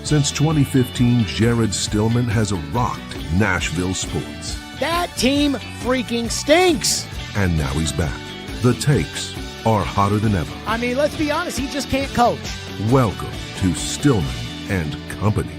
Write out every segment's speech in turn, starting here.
Since 2015, Jared Stillman has rocked Nashville sports. That team freaking stinks. And now he's back. The takes are hotter than ever. I mean, let's be honest, he just can't coach. Welcome to Stillman and Company.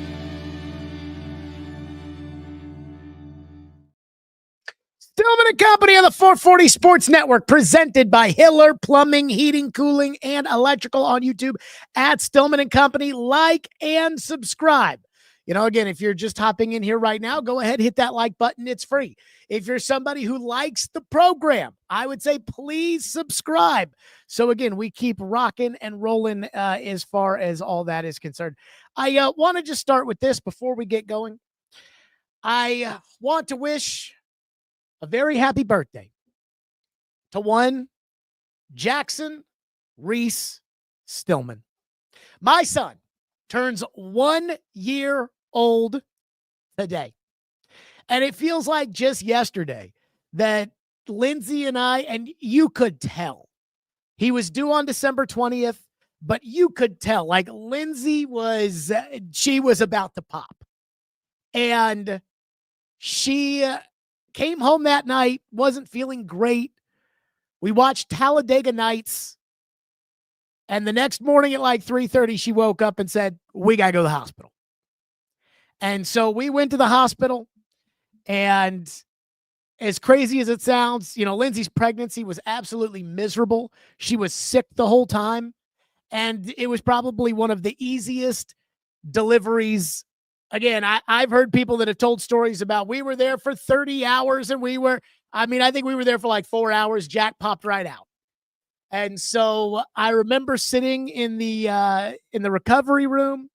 Stillman and Company on the 440 Sports Network, presented by Hiller Plumbing, Heating, Cooling, and Electrical on YouTube at Stillman and Company. Like and subscribe. You know, again, if you're just hopping in here right now, go ahead, hit that like button. It's free. If you're somebody who likes the program, I would say please subscribe. So again, we keep rocking and rolling as far as all that is concerned. I want to just start with this before we get going. I want to wish a very happy birthday to one Jackson Reese Stillman. My son turns 1 year old today. And it feels like just yesterday that Lindsay and I, and you could tell, he was due on December 20th, but you could tell, like Lindsay she was about to pop. And she came home that night, wasn't feeling great. We watched Talladega Nights. And the next morning at like 3:30, she woke up and said, we got to go to the hospital. And so we went to the hospital. And as crazy as it sounds, you know, Lindsay's pregnancy was absolutely miserable. She was sick the whole time. And it was probably one of the easiest deliveries. Again, I've heard people that have told stories about we were there for 30 hours and I think we were there for like 4 hours. Jack popped right out. And so I remember sitting in the recovery room,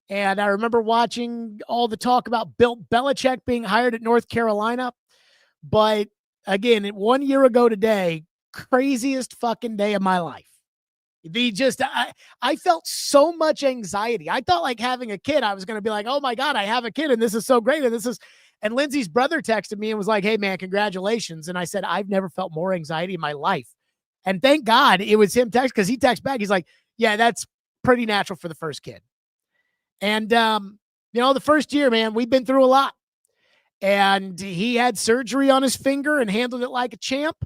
and I remember watching all the talk about Bill Belichick being hired at North Carolina. But again, 1 year ago today, craziest fucking day of my life. I felt so much anxiety. I thought like having a kid, I was going to be like, oh my God, I have a kid and this is so great. And Lindsay's brother texted me and was like, hey man, congratulations. And I said, I've never felt more anxiety in my life. And thank God it was him text, because he texted back. He's like, yeah, that's pretty natural for the first kid. And, the first year, man, we've been through a lot. And he had surgery on his finger and handled it like a champ.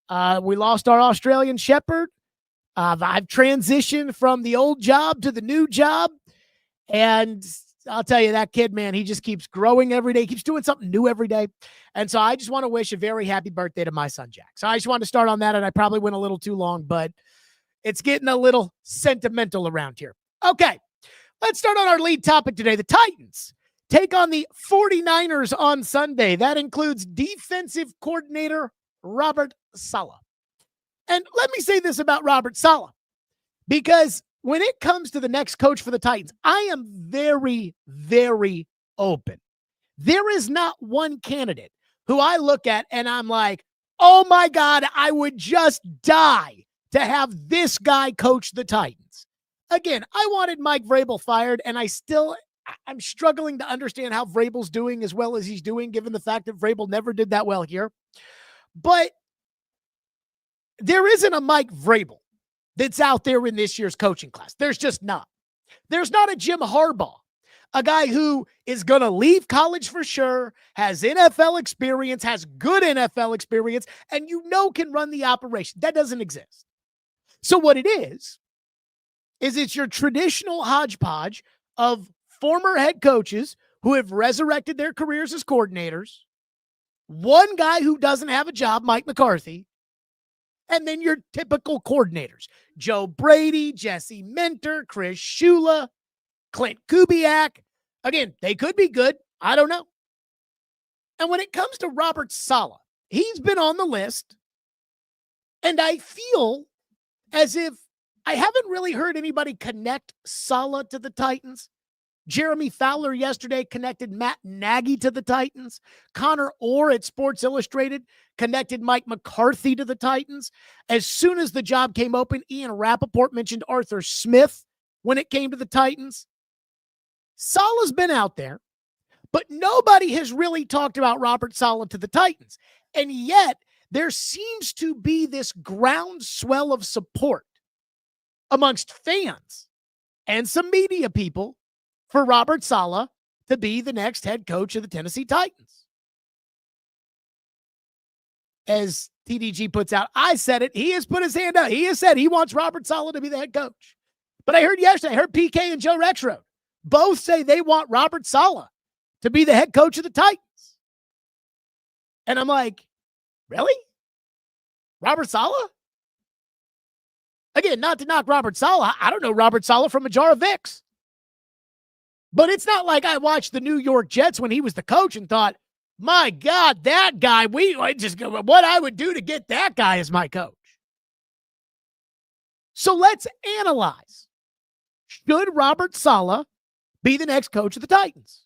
We lost our Australian Shepherd. I've transitioned from the old job to the new job. And I'll tell you, that kid, man, he just keeps growing every day. He keeps doing something new every day. And so I just want to wish a very happy birthday to my son, Jack. So I just wanted to start on that, and I probably went a little too long, but it's getting a little sentimental around here. Okay, let's start on our lead topic today. The Titans take on the 49ers on Sunday. That includes defensive coordinator Robert Saleh. And let me say this about Robert Saleh, because when it comes to the next coach for the Titans, I am very, very open. There is not one candidate who I look at and I'm like, oh my God, I would just die to have this guy coach the Titans. Again, I wanted Mike Vrabel fired, and I'm struggling to understand how Vrabel's doing as well as he's doing, given the fact that Vrabel never did that well here. But there isn't a Mike Vrabel that's out there in this year's coaching class. There's just not. There's not a Jim Harbaugh, a guy who is going to leave college for sure, has NFL experience, has good NFL experience, and can run the operation. That doesn't exist. So what it is it's your traditional hodgepodge of former head coaches who have resurrected their careers as coordinators, one guy who doesn't have a job, Mike McCarthy, and then your typical coordinators, Joe Brady, Jesse Minter, Chris Shough, Clint Kubiak. Again, they could be good. I don't know. And when it comes to Robert Saleh, he's been on the list, and I feel as if I haven't really heard anybody connect Saleh to the Titans. Jeremy Fowler yesterday connected Matt Nagy to the Titans. Connor Orr at Sports Illustrated connected Mike McCarthy to the Titans. As soon as the job came open, Ian Rappaport mentioned Arthur Smith when it came to the Titans. Saleh's been out there, but nobody has really talked about Robert Saleh to the Titans. And yet, there seems to be this groundswell of support amongst fans and some media people for Robert Saleh to be the next head coach of the Tennessee Titans. As TDG puts out, I said it. He has put his hand up. He has said he wants Robert Saleh to be the head coach. But I heard yesterday, I heard PK and Joe Rexrode both say they want Robert Saleh to be the head coach of the Titans. And I'm like, really? Robert Saleh? Again, not to knock Robert Saleh. I don't know Robert Saleh from a jar of Vicks. But it's not like I watched the New York Jets when he was the coach and thought, my God, that guy, what I would do to get that guy as my coach. So let's analyze. Should Robert Saleh be the next coach of the Titans?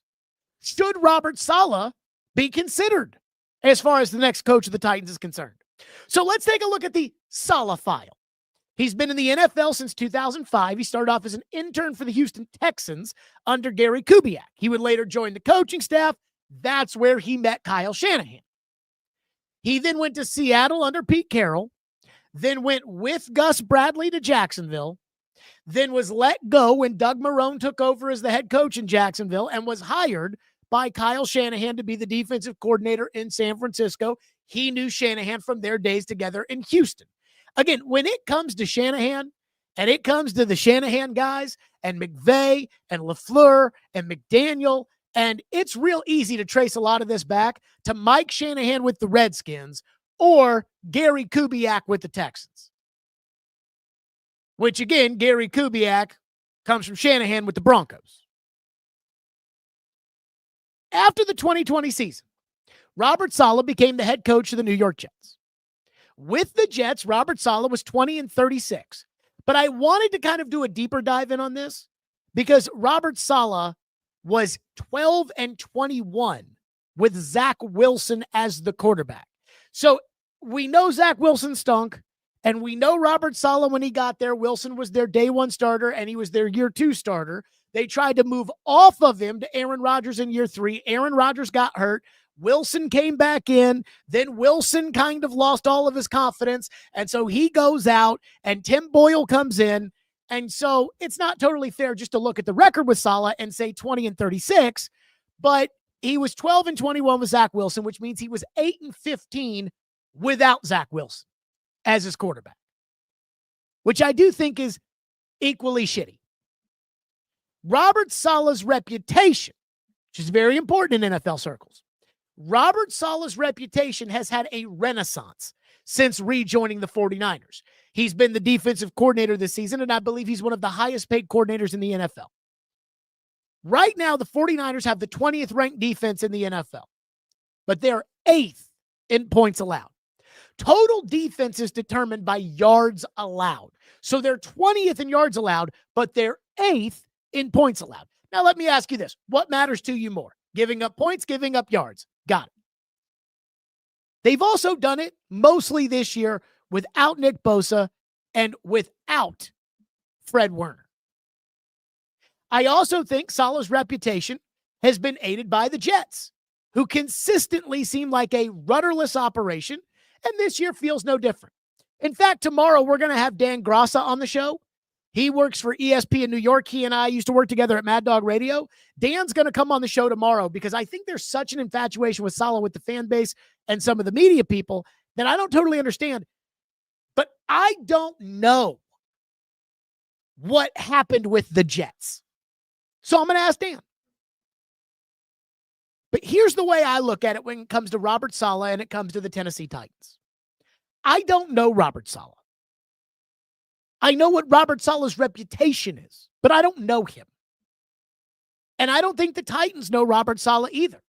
Should Robert Saleh be considered as far as the next coach of the Titans is concerned? So let's take a look at the Saleh file. He's been in the NFL since 2005. He started off as an intern for the Houston Texans under Gary Kubiak. He would later join the coaching staff. That's where he met Kyle Shanahan. He then went to Seattle under Pete Carroll, then went with Gus Bradley to Jacksonville, then was let go when Doug Marrone took over as the head coach in Jacksonville and was hired by Kyle Shanahan to be the defensive coordinator in San Francisco. He knew Shanahan from their days together in Houston. Again, when it comes to Shanahan and it comes to the Shanahan guys and McVay and LaFleur and McDaniel, and it's real easy to trace a lot of this back to Mike Shanahan with the Redskins or Gary Kubiak with the Texans. Which, again, Gary Kubiak comes from Shanahan with the Broncos. After the 2020 season, Robert Saleh became the head coach of the New York Jets. With the Jets, Robert Saleh was 20-36. But I wanted to kind of do a deeper dive in on this because Robert Saleh was 12-21 with Zach Wilson as the quarterback. So we know Zach Wilson stunk, and we know Robert Saleh, when he got there, Wilson was their day one starter, and he was their year two starter. They tried to move off of him to Aaron Rodgers in year three. Aaron Rodgers got hurt. Wilson came back in. Then Wilson kind of lost all of his confidence, and so he goes out, and Tim Boyle comes in. And so it's not totally fair just to look at the record with Saleh and say 20-36, but he was 12-21 with Zach Wilson, which means he was 8-15 without Zach Wilson as his quarterback, which I do think is equally shitty. Robert Saleh's reputation, which is very important in NFL circles, Robert Saleh's reputation has had a renaissance since rejoining the 49ers. He's been the defensive coordinator this season, and I believe he's one of the highest paid coordinators in the NFL. Right now, the 49ers have the 20th ranked defense in the NFL, but they're 8th in points allowed. Total defense is determined by yards allowed. So they're 20th in yards allowed, but they're 8th in points allowed. Now, let me ask you this. What matters to you more? Giving up points, giving up yards? Got it. They've also done it mostly this year without Nick Bosa and without Fred Warner. I also think Saleh's reputation has been aided by the Jets, who consistently seem like a rudderless operation, and this year feels no different. In fact, tomorrow we're going to have Dan Grassa on the show. He works for ESP in New York. He and I used to work together at Mad Dog Radio. Dan's going to come on the show tomorrow because I think there's such an infatuation with Saleh with the fan base and some of the media people that I don't totally understand. But I don't know what happened with the Jets. So I'm going to ask Dan. But here's the way I look at it when it comes to Robert Saleh and it comes to the Tennessee Titans. I don't know Robert Saleh. I know what Robert Saleh's reputation is, but I don't know him. And I don't think the Titans know Robert Saleh either.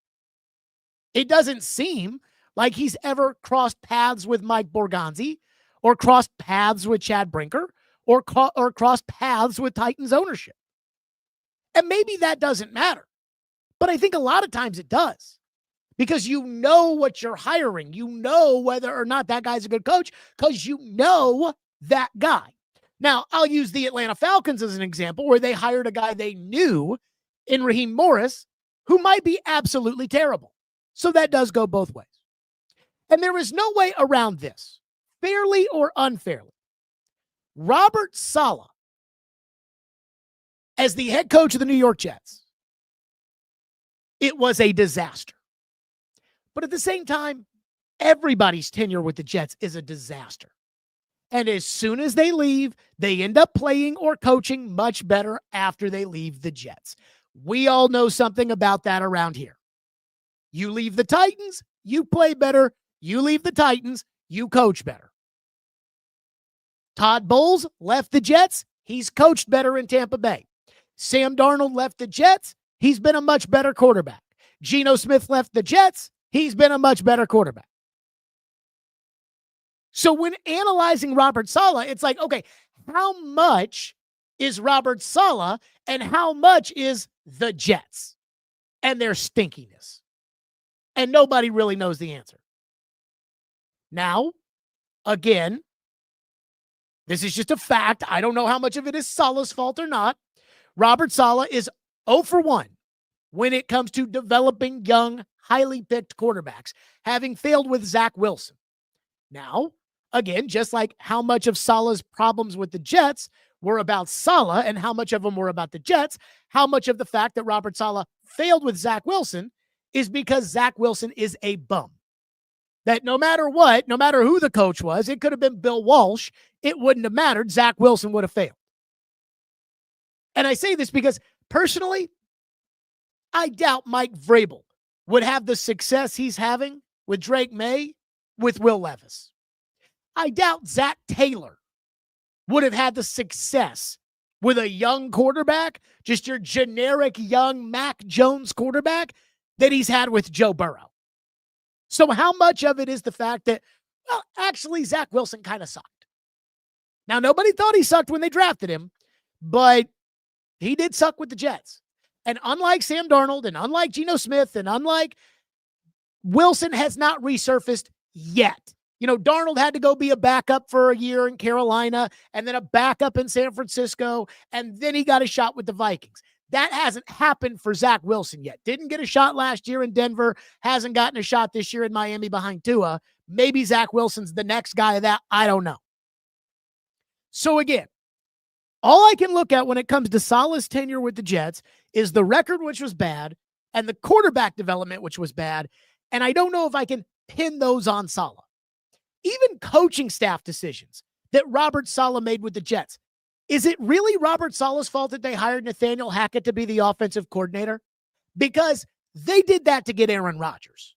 It doesn't seem like he's ever crossed paths with Mike Borgonzi or crossed paths with Chad Brinker or crossed paths with Titans ownership. And maybe that doesn't matter. But I think a lot of times it does. Because you know what you're hiring. You know whether or not that guy's a good coach because you know that guy. Now, I'll use the Atlanta Falcons as an example where they hired a guy they knew in Raheem Morris who might be absolutely terrible. So that does go both ways. And there is no way around this, fairly or unfairly. Robert Saleh, as the head coach of the New York Jets, it was a disaster. But at the same time, everybody's tenure with the Jets is a disaster. And as soon as they leave, they end up playing or coaching much better after they leave the Jets. We all know something about that around here. You leave the Titans, you play better. You leave the Titans, you coach better. Todd Bowles left the Jets. He's coached better in Tampa Bay. Sam Darnold left the Jets. He's been a much better quarterback. Geno Smith left the Jets. He's been a much better quarterback. So when analyzing Robert Saleh, it's like, okay, how much is Robert Saleh and how much is the Jets and their stinkiness? And nobody really knows the answer. Now, again, this is just a fact. I don't know how much of it is Saleh's fault or not. Robert Saleh is 0 for 1 when it comes to developing young, highly picked quarterbacks, having failed with Zach Wilson. Now, again, just like how much of Saleh's problems with the Jets were about Saleh and how much of them were about the Jets, how much of the fact that Robert Saleh failed with Zach Wilson is because Zach Wilson is a bum. That no matter what, no matter who the coach was, it could have been Bill Walsh, it wouldn't have mattered. Zach Wilson would have failed. And I say this because, personally, I doubt Mike Vrabel would have the success he's having with Drake May with Will Levis. I doubt Zach Taylor would have had the success with a young quarterback, just your generic young Mac Jones quarterback, that he's had with Joe Burrow. So how much of it is the fact that, well, actually, Zach Wilson kind of sucked? Now, nobody thought he sucked when they drafted him, but he did suck with the Jets. And unlike Sam Darnold and unlike Geno Smith and unlike Wilson has not resurfaced yet. You know, Darnold had to go be a backup for a year in Carolina and then a backup in San Francisco, and then he got a shot with the Vikings. That hasn't happened for Zach Wilson yet. Didn't get a shot last year in Denver, hasn't gotten a shot this year in Miami behind Tua. Maybe Zach Wilson's the next guy of that. I don't know. So again, all I can look at when it comes to Saleh's tenure with the Jets is the record, which was bad, and the quarterback development, which was bad. And I don't know if I can pin those on Saleh. Even coaching staff decisions that Robert Saleh made with the Jets. Is it really Robert Saleh's fault that they hired Nathaniel Hackett to be the offensive coordinator? Because they did that to get Aaron Rodgers.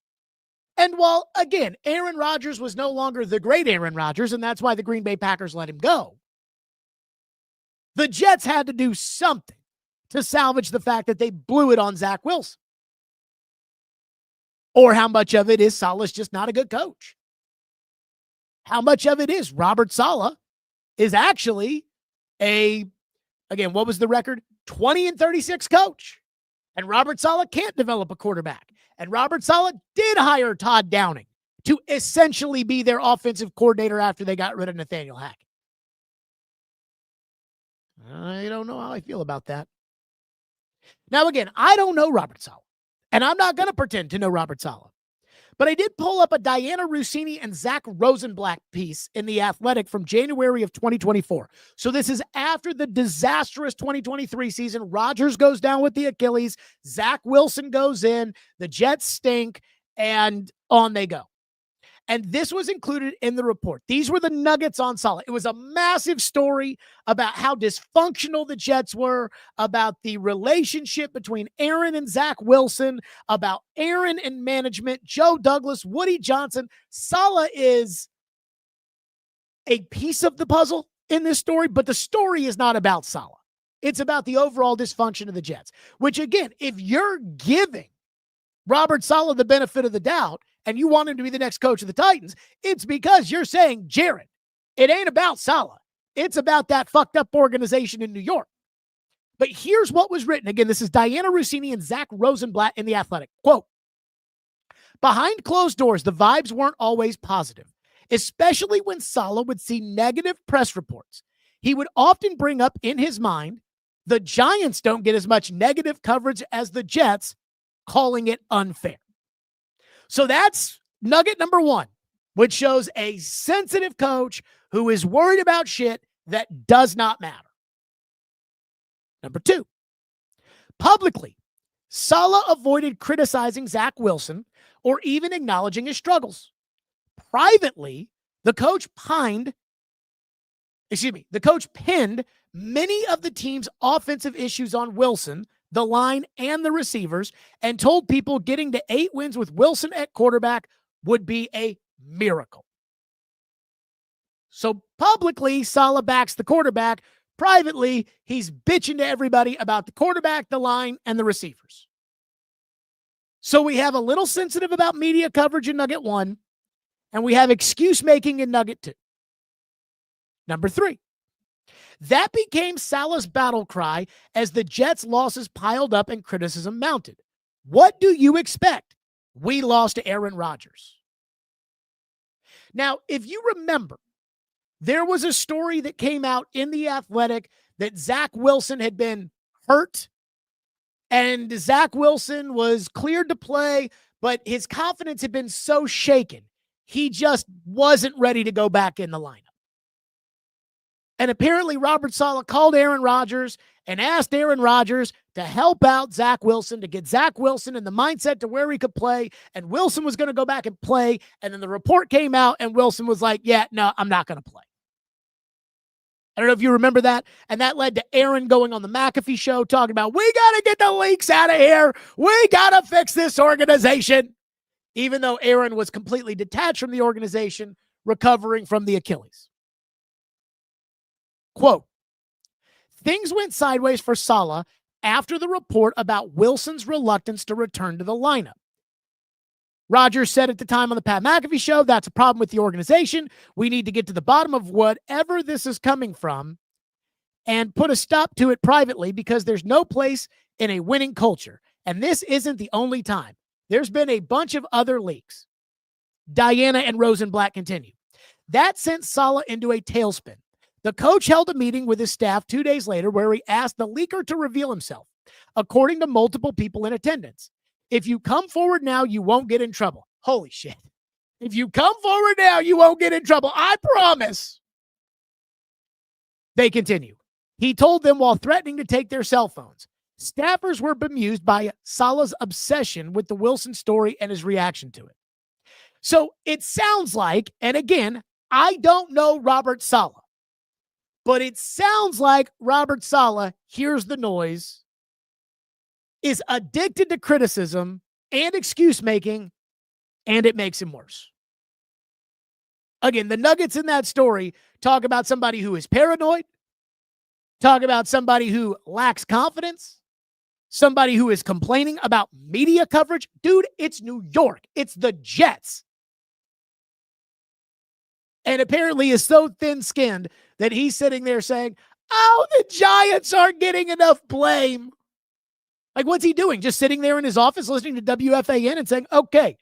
And while, again, Aaron Rodgers was no longer the great Aaron Rodgers, and that's why the Green Bay Packers let him go, the Jets had to do something to salvage the fact that they blew it on Zach Wilson. Or how much of it is Saleh's just not a good coach? How much of it is Robert Saleh is actually again, what was the record? 20-36 coach. And Robert Saleh can't develop a quarterback. And Robert Saleh did hire Todd Downing to essentially be their offensive coordinator after they got rid of Nathaniel Hackett. I don't know how I feel about that. Now, again, I don't know Robert Saleh, and I'm not going to pretend to know Robert Saleh. But I did pull up a Diana Rossini and Zach Rosenblatt piece in The Athletic from January of 2024. So this is after the disastrous 2023 season. Rodgers goes down with the Achilles. Zach Wilson goes in. The Jets stink, and on they go. And this was included in the report. These were the nuggets on Saleh. It was a massive story about how dysfunctional the Jets were, about the relationship between Aaron and Zach Wilson, about Aaron and management, Joe Douglas, Woody Johnson. Saleh is a piece of the puzzle in this story, but the story is not about Saleh. It's about the overall dysfunction of the Jets, which, again, if you're giving Robert Saleh the benefit of the doubt, and you want him to be the next coach of the Titans, it's because you're saying, Jared, it ain't about Saleh. It's about that fucked up organization in New York. But here's what was written. Again, this is Diana Rossini and Zach Rosenblatt in The Athletic. Quote, behind closed doors, the vibes weren't always positive, especially when Saleh would see negative press reports. He would often bring up in his mind, the Giants don't get as much negative coverage as the Jets, calling it unfair. So that's nugget number one, which shows a sensitive coach who is worried about shit that does not matter. Number two, publicly, Saleh avoided criticizing Zach Wilson or even acknowledging his struggles. Privately, the coach pinned many of the team's offensive issues on Wilson, the line, and the receivers, and told people getting to 8 wins with Wilson at quarterback would be a miracle. So publicly, Saleh backs the quarterback. Privately, he's bitching to everybody about the quarterback, the line, and the receivers. So we have a little sensitive about media coverage in Nugget 1, and we have excuse making in Nugget 2. Number 3. That became Saleh's battle cry as the Jets' losses piled up and criticism mounted. What do you expect? We lost to Aaron Rodgers. Now, if you remember, there was a story that came out in The Athletic that Zach Wilson had been hurt, and Zach Wilson was cleared to play, but his confidence had been so shaken, he just wasn't ready to go back in the lineup. And apparently Robert Saleh called Aaron Rodgers and asked Aaron Rodgers to help out Zach Wilson, to get Zach Wilson in the mindset to where he could play, and Wilson was going to go back and play, and then the report came out, and Wilson was like, yeah, no, I'm not going to play. I don't know if you remember that, and that led to Aaron going on the McAfee show talking about, we got to get the leaks out of here. We got to fix this organization, even though Aaron was completely detached from the organization, recovering from the Achilles. Quote, things went sideways for Saleh after the report about Wilson's reluctance to return to the lineup. Rodgers said at the time on the Pat McAfee show, that's a problem with the organization. We need to get to the bottom of whatever this is coming from and put a stop to it privately because there's no place in a winning culture. And this isn't the only time. There's been a bunch of other leaks. Diana and Rosenblatt continue. That sent Saleh into a tailspin. The coach held a meeting with his staff 2 days later where he asked the leaker to reveal himself, according to multiple people in attendance. If you come forward now, you won't get in trouble. Holy shit. If you come forward now, you won't get in trouble. I promise. They continue. He told them while threatening to take their cell phones. Staffers were bemused by Saleh's obsession with the Wilson story and his reaction to it. So it sounds like, and again, I don't know Robert Saleh, but it sounds like Robert Saleh hears the noise, is addicted to criticism and excuse making, and it makes him worse. Again, the nuggets in that story talk about somebody who is paranoid, talk about somebody who lacks confidence, somebody who is complaining about media coverage. Dude, it's New York. It's the Jets. And apparently is so thin-skinned that he's sitting there saying, oh, the Giants aren't getting enough blame. Like, what's he doing? Just sitting there in his office listening to WFAN and saying, okay,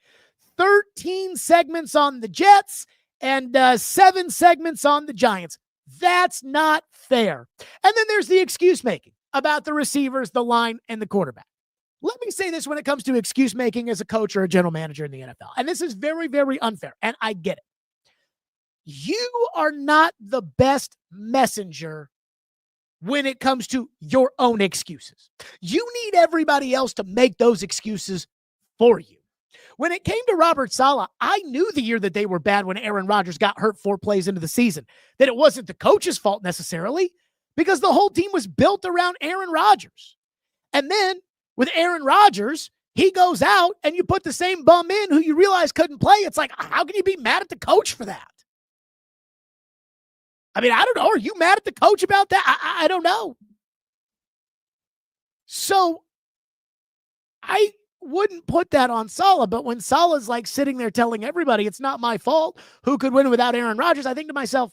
13 segments on the Jets and 7 segments on the Giants. That's not fair. And then there's the excuse making about the receivers, the line, and the quarterback. Let me say this when it comes to excuse making as a coach or a general manager in the NFL. And this is very, very unfair, and I get it. You are not the best messenger when it comes to your own excuses. You need everybody else to make those excuses for you. When it came to Robert Saleh, I knew the year that they were bad when Aaron Rodgers got hurt 4 plays into the season, that it wasn't the coach's fault necessarily, because the whole team was built around Aaron Rodgers. And then with Aaron Rodgers, he goes out and you put the same bum in who you realize couldn't play. It's like, how can you be mad at the coach for that? I mean, I don't know. Are you mad at the coach about that? I don't know. So I wouldn't put that on Saleh, but when Saleh's like sitting there telling everybody it's not my fault, who could win without Aaron Rodgers, I think to myself,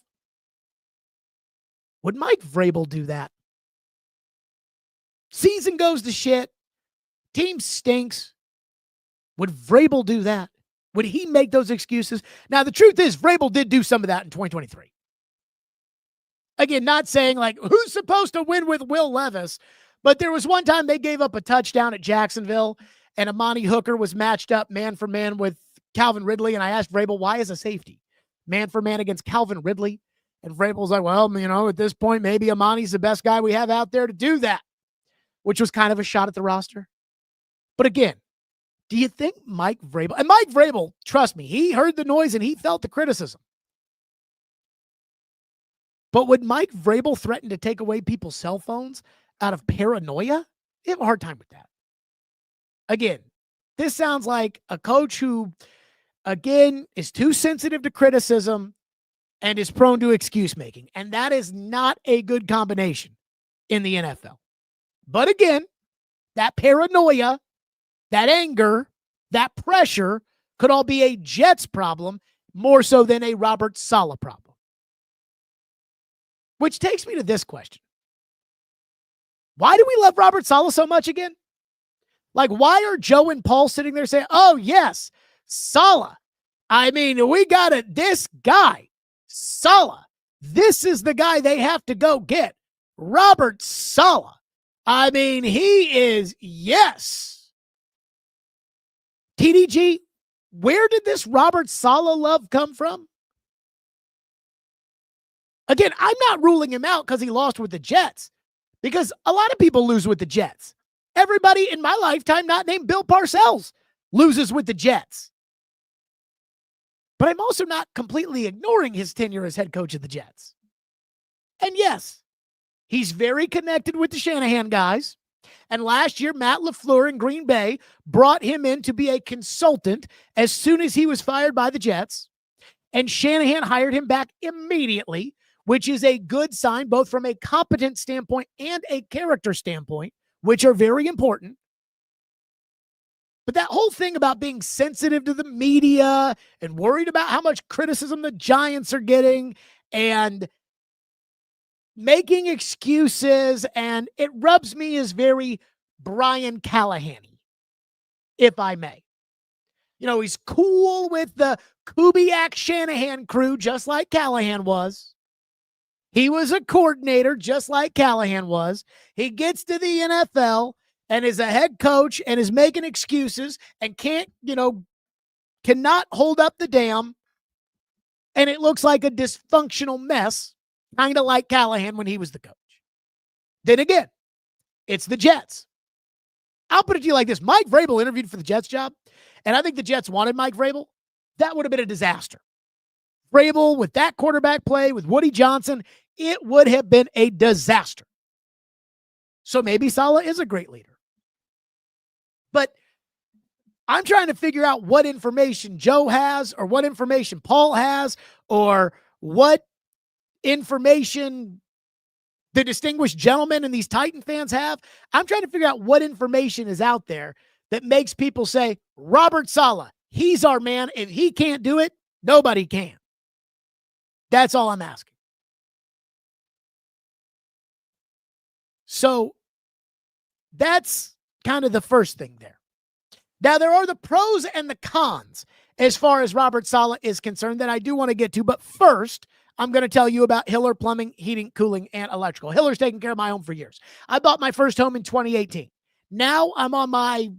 would Mike Vrabel do that? Season goes to shit. Team stinks. Would Vrabel do that? Would he make those excuses? Now, the truth is, Vrabel did do some of that in 2023. Again, not saying like, who's supposed to win with Will Levis? But there was one time they gave up a touchdown at Jacksonville, and Amani Hooker was matched up man for man with Calvin Ridley. And I asked Vrabel, why is a safety man for man against Calvin Ridley? And Vrabel's like, well, you know, at this point, maybe Amani's the best guy we have out there to do that, which was kind of a shot at the roster. But again, do you think Mike Vrabel, and Mike Vrabel, trust me, he heard the noise and he felt the criticism. But would Mike Vrabel threaten to take away people's cell phones out of paranoia? I have a hard time with that. Again, this sounds like a coach who, again, is too sensitive to criticism and is prone to excuse making. And that is not a good combination in the NFL. But again, that paranoia, that anger, that pressure could all be a Jets problem more so than a Robert Saleh problem. Which takes me to this question. Why do we love Robert Saleh so much again? Like, why are Joe and Paul sitting there saying, oh, yes, Saleh. I mean, we got it. This guy, Saleh. This is the guy they have to go get. Robert Saleh. I mean, he is, yes. TDG, where did this Robert Saleh love come from? Again, I'm not ruling him out because he lost with the Jets, because a lot of people lose with the Jets. Everybody in my lifetime not named Bill Parcells loses with the Jets. But I'm also not completely ignoring his tenure as head coach of the Jets. And yes, he's very connected with the Shanahan guys. And last year, Matt LaFleur in Green Bay brought him in to be a consultant as soon as he was fired by the Jets. And Shanahan hired him back immediately, which is a good sign, both from a competent standpoint and a character standpoint, which are very important. But that whole thing about being sensitive to the media and worried about how much criticism the Giants are getting and making excuses, and it rubs me as very Brian Callahan-y, if I may. You know, he's cool with the Kubiak-Shanahan crew, just like Callahan was. He was a coordinator, just like Callahan was. He gets to the NFL and is a head coach and is making excuses and cannot hold up the dam. And it looks like a dysfunctional mess, kind of like Callahan when he was the coach. Then again, it's the Jets. I'll put it to you like this. Mike Vrabel interviewed for the Jets job, and I think the Jets wanted Mike Vrabel. That would have been a disaster. Vrabel with that quarterback play with Woody Johnson, it would have been a disaster. So maybe Saleh is a great leader. But I'm trying to figure out what information Joe has, or what information Paul has, or what information the distinguished gentlemen and these Titan fans have. I'm trying to figure out what information is out there that makes people say, Robert Saleh, he's our man. If he can't do it, nobody can. That's all I'm asking. So that's kind of the first thing there. Now, there are the pros and the cons as far as Robert Saleh is concerned that I do want to get to. But first, I'm going to tell you about Hiller Plumbing, Heating, Cooling, and Electrical. Hiller's taken care of my home for years. I bought my first home in 2018. Now I'm on my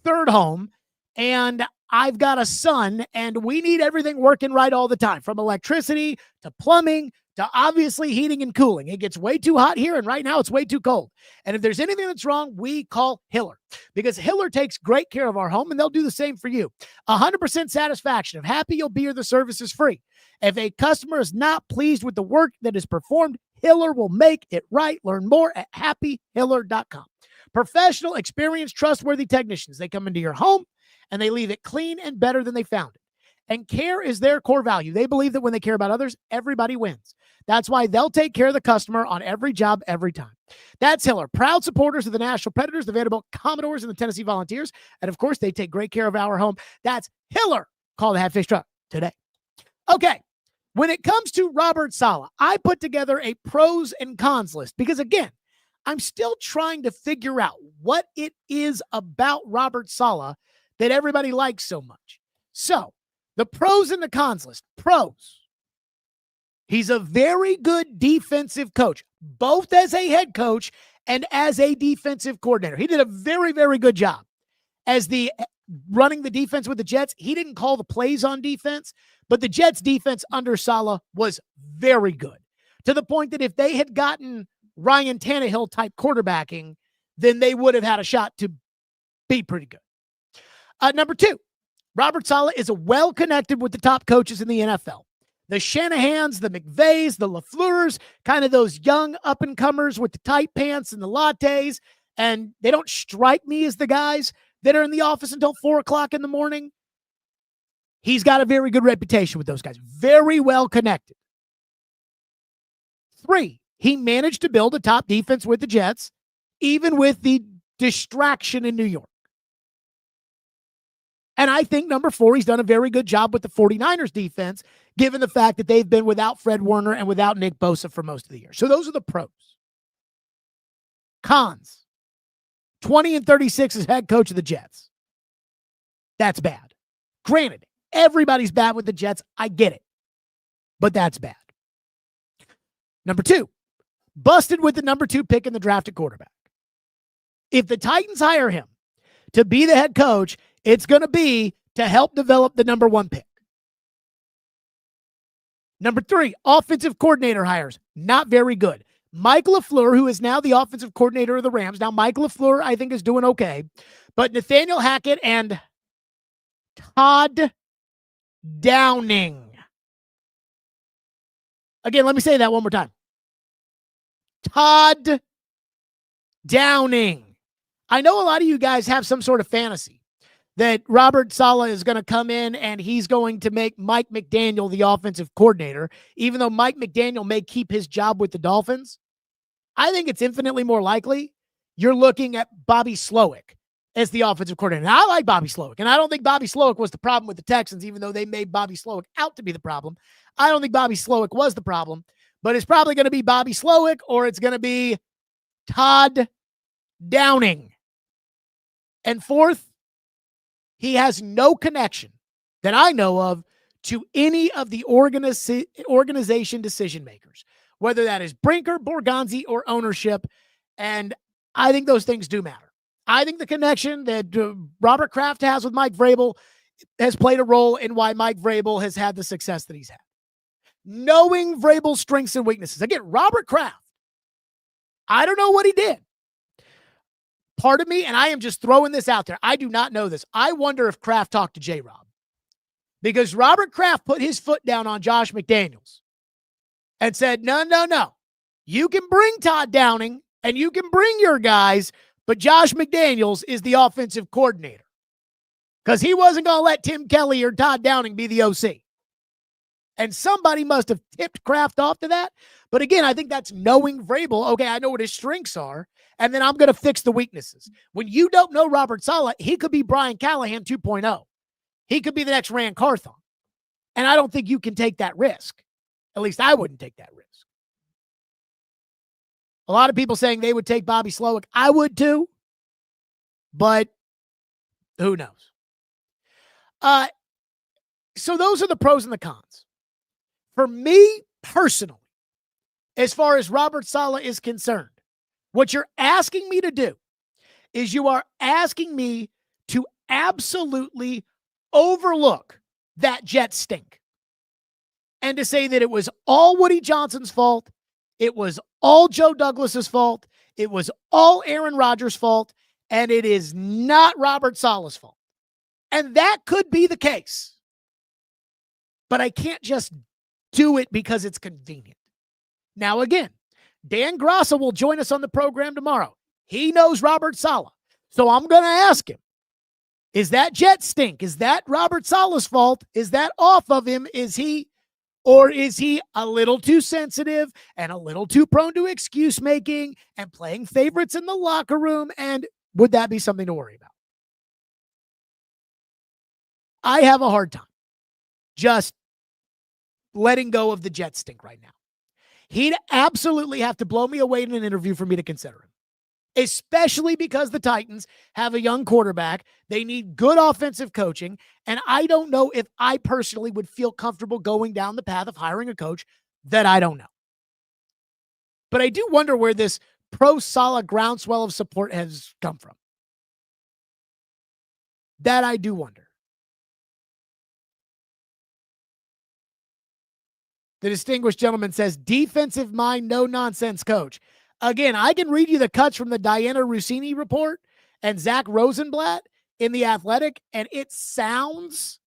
third home, and I've got a son, and we need everything working right all the time, from electricity to plumbing to obviously heating and cooling. It gets way too hot here, and right now it's way too cold. And if there's anything that's wrong, we call Hiller, because Hiller takes great care of our home, and they'll do the same for you. 100% satisfaction. If happy, you'll be, or the service is free. If a customer is not pleased with the work that is performed, Hiller will make it right. Learn more at happyhiller.com. Professional, experienced, trustworthy technicians. They come into your home, and they leave it clean and better than they found it. And care is their core value. They believe that when they care about others, everybody wins. That's why they'll take care of the customer on every job, every time. That's Hiller, proud supporters of the Nashville Predators, the Vanderbilt Commodores, and the Tennessee Volunteers. And of course, they take great care of our home. That's Hiller. Call the Hatfish Truck today. Okay, when it comes to Robert Saleh, I put together a pros and cons list because, again, I'm still trying to figure out what it is about Robert Saleh that everybody likes so much. So, the pros and the cons list. Pros. He's a very good defensive coach, both as a head coach and as a defensive coordinator. He did a very, very good job. As the running the defense with the Jets, he didn't call the plays on defense, but the Jets defense under Saleh was very good, to the point that if they had gotten Ryan Tannehill type quarterbacking, then they would have had a shot to Be pretty good. Number 2, Robert Saleh is well connected with the top coaches in the NFL. The Shanahans, the McVays, the LaFleurs, kind of those young up-and-comers with the tight pants and the lattes, and they don't strike me as the guys that are in the office until 4 o'clock in the morning. He's got a very good reputation with those guys. Very well connected. 3, he managed to build a top defense with the Jets, even with the distraction in New York. And I think number 4, he's done a very good job with the 49ers defense, given the fact that they've been without Fred Warner and without Nick Bosa for most of the year. So those are the pros. Cons. 20-36 as head coach of the Jets. That's bad. Granted, everybody's bad with the Jets. I get it. But that's bad. Number 2, busted with the number 2 pick in the draft at quarterback. If the Titans hire him to be the head coach, it's going to be to help develop the number 1 pick. Number 3, offensive coordinator hires. Not very good. Mike LaFleur, who is now the offensive coordinator of the Rams. Now, Mike LaFleur, I think, is doing okay. But Nathaniel Hackett and Todd Downing. Again, let me say that one more time. Todd Downing. I know a lot of you guys have some sort of fantasy that Robert Saleh is going to come in and he's going to make Mike McDaniel the offensive coordinator, even though Mike McDaniel may keep his job with the Dolphins. I think it's infinitely more likely you're looking at Bobby Slowick as the offensive coordinator. Now, I like Bobby Slowick, and I don't think Bobby Slowick was the problem with the Texans, even though they made Bobby Slowick out to be the problem. I don't think Bobby Slowick was the problem, but it's probably going to be Bobby Slowick or it's going to be Todd Downing. And 4th, he has no connection that I know of to any of the organization decision makers, whether that is Brinker, Borgonzi, or ownership. And I think those things do matter. I think the connection that Robert Kraft has with Mike Vrabel has played a role in why Mike Vrabel has had the success that he's had. Knowing Vrabel's strengths and weaknesses. Again, Robert Kraft, I don't know what he did. Part of me, and I am just throwing this out there, I do not know this. I wonder if Kraft talked to J-Rob. Because Robert Kraft put his foot down on Josh McDaniels and said, no. You can bring Todd Downing and you can bring your guys, but Josh McDaniels is the offensive coordinator. Because he wasn't going to let Tim Kelly or Todd Downing be the OC. And somebody must have tipped Kraft off to that. But again, I think that's knowing Vrabel. Okay, I know what his strengths are, and then I'm going to fix the weaknesses. When you don't know Robert Saleh, he could be Brian Callahan 2.0. He could be the next Rand Carthon. And I don't think you can take that risk. At least I wouldn't take that risk. A lot of people saying they would take Bobby Slowick. I would too. But who knows? So those are the pros and the cons. For me personally, as far as Robert Saleh is concerned, what you're asking me to do is you are asking me to absolutely overlook that Jets stink and to say that it was all Woody Johnson's fault, it was all Joe Douglas's fault, it was all Aaron Rodgers' fault, and it is not Robert Saleh's fault. And that could be the case. But I can't just do it because it's convenient. Now, again, Dan Grassa will join us on the program tomorrow. He knows Robert Saleh. So I'm going to ask him, is that Jet stink? Is that Robert Saleh's fault? Is that off of him? Is he a little too sensitive and a little too prone to excuse making and playing favorites in the locker room? And would that be something to worry about? I have a hard time just letting go of the Jet stink right now. He'd absolutely have to blow me away in an interview for me to consider him, especially because the Titans have a young quarterback. They need good offensive coaching, and I don't know if I personally would feel comfortable going down the path of hiring a coach that I don't know. But I do wonder where this pro-Saleh groundswell of support has come from. That I do wonder. The distinguished gentleman says, defensive mind, no nonsense coach. Again, I can read you the cuts from the Diana Rossini report, and Zach Rosenblatt in The Athletic, and it sounds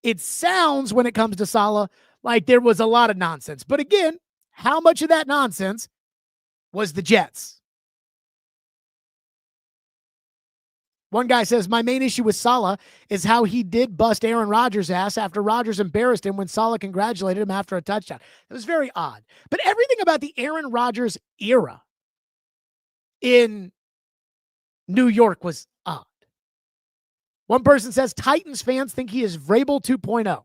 when it comes to Saleh like there was a lot of nonsense. But again, how much of that nonsense was the Jets? One guy says, my main issue with Saleh is how he did bust Aaron Rodgers' ass after Rodgers embarrassed him when Saleh congratulated him after a touchdown. It was very odd. But everything about the Aaron Rodgers era in New York was odd. One person says, Titans fans think he is Vrabel 2.0.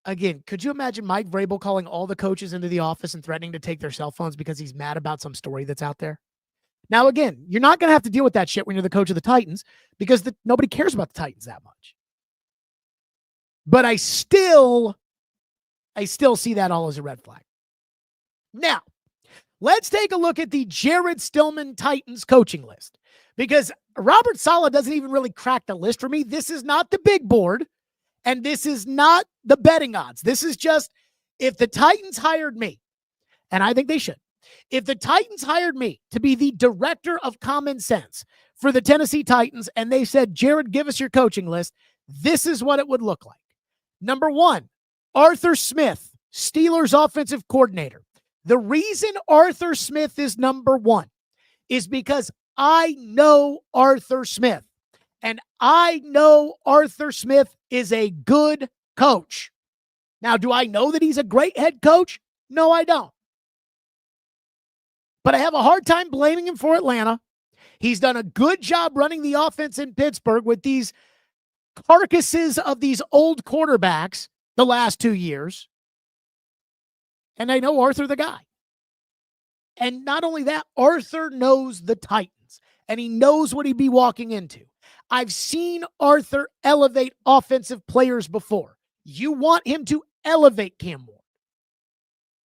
Again, could you imagine Mike Vrabel calling all the coaches into the office and threatening to take their cell phones because he's mad about some story that's out there? Now, again, you're not going to have to deal with that shit when you're the coach of the Titans because nobody cares about the Titans that much. But I still see that all as a red flag. Now, let's take a look at the Jared Stillman Titans coaching list because Robert Saleh doesn't even really crack the list for me. This is not the big board, and this is not the betting odds. This is just if the Titans hired me, and I think they should. If the Titans hired me to be the director of common sense for the Tennessee Titans and they said, Jared, give us your coaching list, this is what it would look like. Number 1, Arthur Smith, Steelers offensive coordinator. The reason Arthur Smith is number 1 is because I know Arthur Smith, and I know Arthur Smith is a good coach. Now, do I know that he's a great head coach? No, I don't. But I have a hard time blaming him for Atlanta. He's done a good job running the offense in Pittsburgh with these carcasses of these old quarterbacks the last 2 years. And I know Arthur the guy. And not only that, Arthur knows the Titans, and he knows what he'd be walking into. I've seen Arthur elevate offensive players before. You want him to elevate Cam Ward.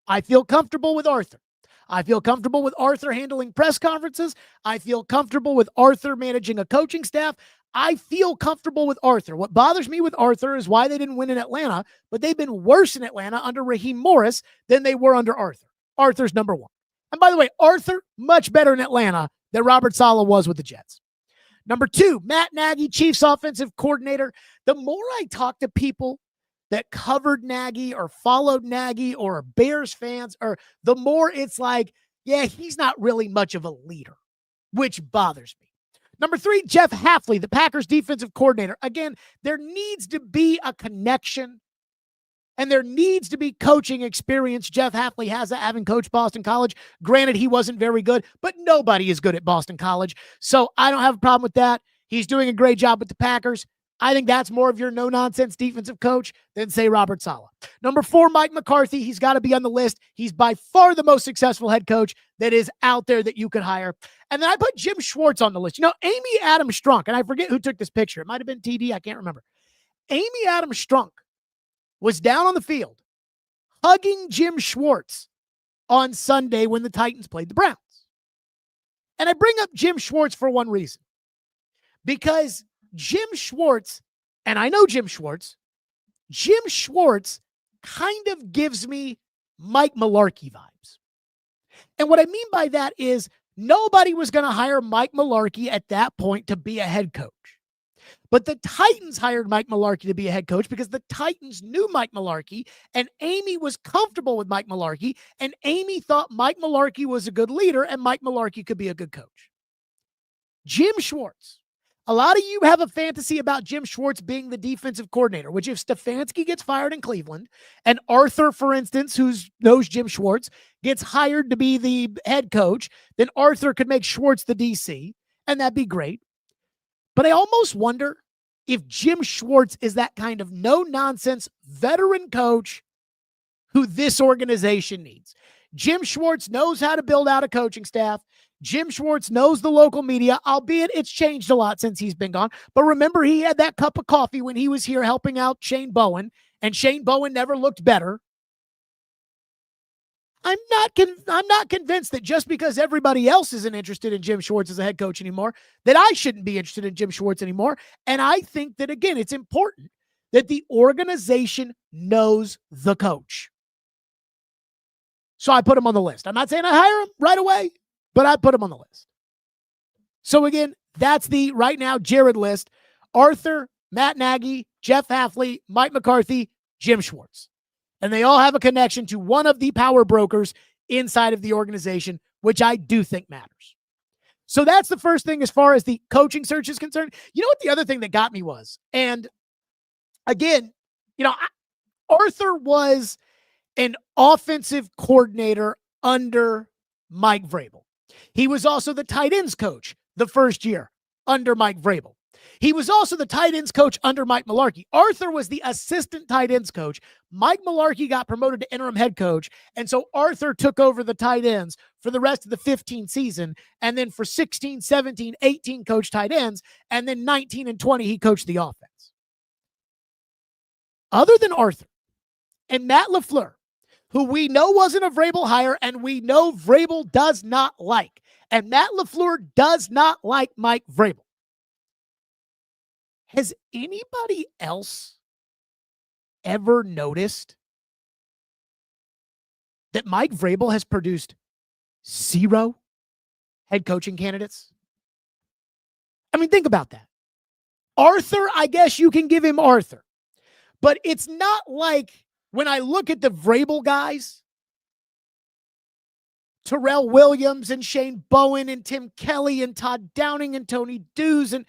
I feel comfortable with Arthur. I feel comfortable with Arthur handling press conferences. I feel comfortable with Arthur managing a coaching staff. I feel comfortable with Arthur. What bothers me with Arthur is why they didn't win in Atlanta, but they've been worse in Atlanta under Raheem Morris than they were under Arthur. Arthur's number 1. And by the way, Arthur, much better in Atlanta than Robert Saleh was with the Jets. Number 2, Matt Nagy, Chiefs offensive coordinator. The more I talk to people that covered Nagy or followed Nagy or are Bears fans, or the more it's like, yeah, he's not really much of a leader, which bothers me. Number 3, Jeff Hafley, the Packers defensive coordinator. Again, there needs to be a connection and there needs to be coaching experience. Jeff Hafley has that, having coached Boston College. Granted, he wasn't very good, but nobody is good at Boston College. So I don't have a problem with that. He's doing a great job with the Packers. I think that's more of your no-nonsense defensive coach than, say, Robert Saleh. Number 4, Mike McCarthy. He's got to be on the list. He's by far the most successful head coach that is out there that you could hire. And then I put Jim Schwartz on the list. You know, Amy Adams Strunk, and I forget who took this picture. It might have been TD. I can't remember. Amy Adams Strunk was down on the field hugging Jim Schwartz on Sunday when the Titans played the Browns. And I bring up Jim Schwartz for one reason. Because Jim Schwartz, and I know Jim Schwartz kind of gives me Mike Mularkey vibes. And what I mean by that is nobody was going to hire Mike Mularkey at that point to be a head coach. But the Titans hired Mike Mularkey to be a head coach because the Titans knew Mike Mularkey, and Amy was comfortable with Mike Mularkey, and Amy thought Mike Mularkey was a good leader and Mike Mularkey could be a good coach. Jim Schwartz. A lot of you have a fantasy about Jim Schwartz being the defensive coordinator, which if Stefanski gets fired in Cleveland and Arthur, for instance, who knows Jim Schwartz, gets hired to be the head coach, then Arthur could make Schwartz the DC, and that'd be great. But I almost wonder if Jim Schwartz is that kind of no-nonsense veteran coach who this organization needs. Jim Schwartz knows how to build out a coaching staff. Jim Schwartz knows the local media, albeit it's changed a lot since he's been gone. But remember, he had that cup of coffee when he was here helping out Shane Bowen, and Shane Bowen never looked better. I'm not convinced that just because everybody else isn't interested in Jim Schwartz as a head coach anymore, that I shouldn't be interested in Jim Schwartz anymore. And I think that, again, it's important that the organization knows the coach. So I put him on the list. I'm not saying I hire him right away, but I put him on the list. So again, that's the right now Jared list. Arthur, Matt Nagy, Jeff Hafley, Mike McCarthy, Jim Schwartz. And they all have a connection to one of the power brokers inside of the organization, which I do think matters. So that's the first thing as far as the coaching search is concerned. You know what the other thing that got me was, and again, Arthur was an offensive coordinator under Mike Vrabel. He was also the tight ends coach the first year under Mike Vrabel. He was also the tight ends coach under Mike Mularkey. Arthur was the assistant tight ends coach. Mike Mularkey got promoted to interim head coach, and so Arthur took over the tight ends for the rest of the 15 season, and then for 16, 17, 18 coached tight ends, and then 19 and 20 he coached the offense. Other than Arthur and Matt LaFleur, who we know wasn't a Vrabel hire and we know Vrabel does not like, and Matt LaFleur does not like Mike Vrabel, has anybody else ever noticed that Mike Vrabel has produced 0 head coaching candidates? I mean, think about that. Arthur, I guess you can give him Arthur, but it's not like when I look at the Vrabel guys, Terrell Williams and Shane Bowen and Tim Kelly and Todd Downing and Tony Dews and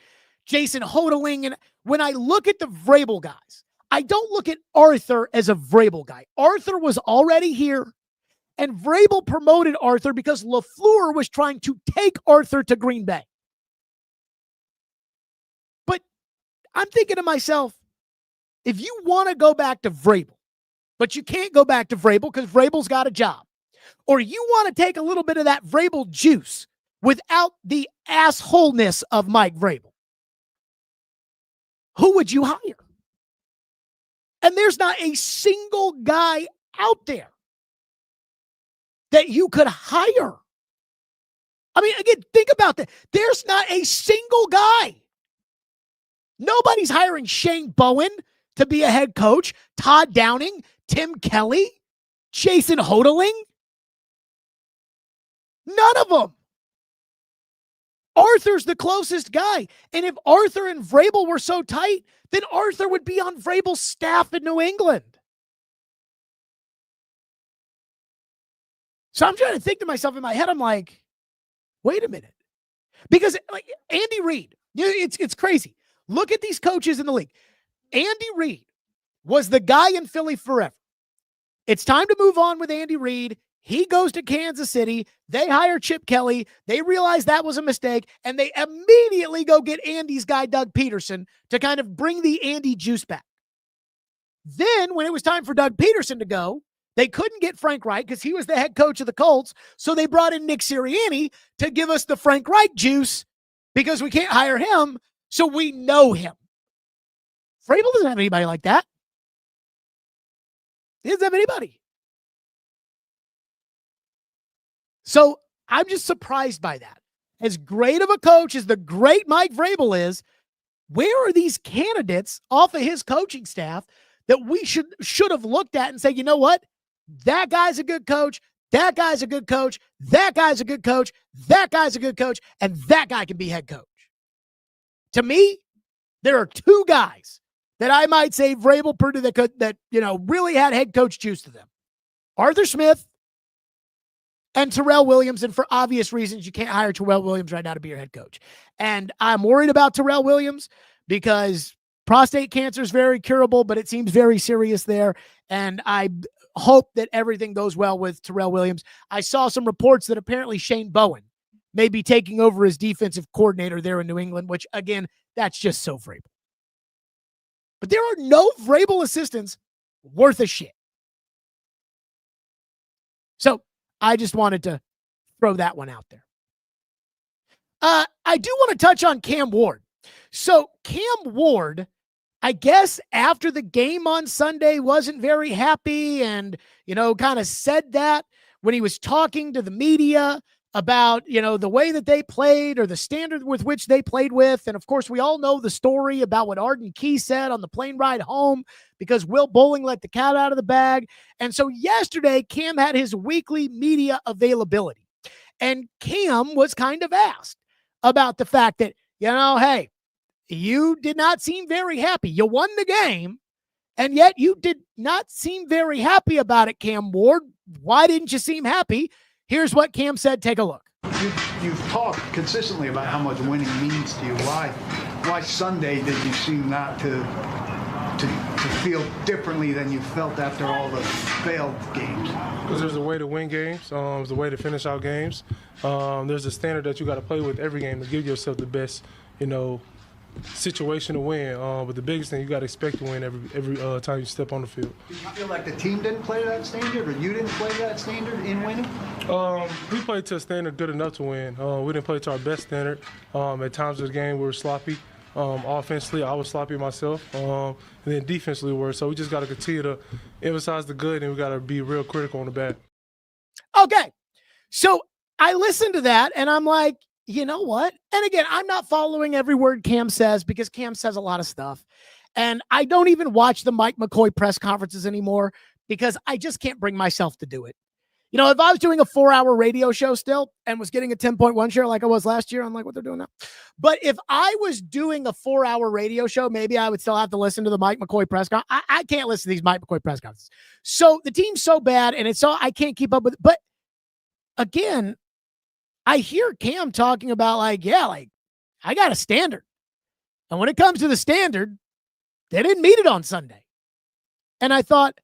Jason Hodeling. And when I look at the Vrabel guys, I don't look at Arthur as a Vrabel guy. Arthur was already here, and Vrabel promoted Arthur because LaFleur was trying to take Arthur to Green Bay. But I'm thinking to myself, if you want to go back to Vrabel, but you can't go back to Vrabel because Vrabel's got a job, or you want to take a little bit of that Vrabel juice without the assholeness of Mike Vrabel, who would you hire? And there's not a single guy out there that you could hire. I mean, again, think about that. There's not a single guy. Nobody's hiring Shane Bowen to be a head coach, Todd Downing, Tim Kelly, Jason Hodeling. None of them. Arthur's the closest guy. And if Arthur and Vrabel were so tight, then Arthur would be on Vrabel's staff in New England. So I'm trying to think to myself in my head, I'm like, wait a minute. Because like Andy Reid, it's crazy. Look at these coaches in the league. Andy Reid was the guy in Philly forever. It's time to move on with Andy Reid. He goes to Kansas City. They hire Chip Kelly. They realize that was a mistake, and they immediately go get Andy's guy, Doug Peterson, to kind of bring the Andy juice back. Then, when it was time for Doug Peterson to go, they couldn't get Frank Reich because he was the head coach of the Colts, so they brought in Nick Sirianni to give us the Frank Reich juice because we can't hire him, so we know him. Vrabel doesn't have anybody like that. He doesn't have anybody. So I'm just surprised by that. As great of a coach as the great Mike Vrabel is, where are these candidates off of his coaching staff that we should have looked at and say, you know what? That guy's a good coach. That guy's a good coach. That guy's a good coach. That guy's a good coach. And that guy can be head coach. To me, there are 2 guys that I might say Vrabel Purdue that really had head coach juice to them. Arthur Smith and Terrell Williams, and for obvious reasons, you can't hire Terrell Williams right now to be your head coach. And I'm worried about Terrell Williams because prostate cancer is very curable, but it seems very serious there. And I hope that everything goes well with Terrell Williams. I saw some reports that apparently Shane Bowen may be taking over as defensive coordinator there in New England, which, again, that's just so Vrabel. But there are no Vrabel assistants worth a shit. So I just wanted to throw that one out there. I do want to touch on Cam Ward. So Cam Ward, I guess after the game on Sunday, wasn't very happy and, kind of said that when he was talking to the media about, the way that they played or the standard with which they played with. And of course, we all know the story about what Arden Key said on the plane ride home because Will Bolling let the cat out of the bag. And so yesterday, Cam had his weekly media availability. And Cam was kind of asked about the fact that, hey, you did not seem very happy. You won the game, and yet you did not seem very happy about it, Cam Ward. Why didn't you seem happy? Here's what Cam said. Take a look. You've talked consistently about how much winning means to you. Why Sunday did you seem not to feel differently than you felt after all the failed games? Because there's a way to win games. There's a way to finish out games. There's a standard that you got to play with every game to give yourself the best, situation to win. But the biggest thing, you got to expect to win every time you step on the field. Do you feel like the team didn't play to that standard, or you didn't play to that standard in winning? We played to a standard good enough to win. We didn't play to our best standard. At times of the game, we were sloppy. Offensively, I was sloppy myself. And then defensively, we were. So we just got to continue to emphasize the good, and we got to be real critical on the bad. Okay. So I listened to that, and I'm like, you know what? And again, I'm not following every word Cam says because Cam says a lot of stuff. And I don't even watch the Mike McCoy press conferences anymore because I just can't bring myself to do it. If I was doing a 4-hour radio show still and was getting a 10.1 share like I was last year, I'm like, what they're doing now. But if I was doing a 4-hour radio show, maybe I would still have to listen to the Mike McCoy press conference. I can't listen to these Mike McCoy press conferences. So the team's so bad and I can't keep up with it. But again, I hear Cam talking about I got a standard. And when it comes to the standard, they didn't meet it on Sunday. And I thought,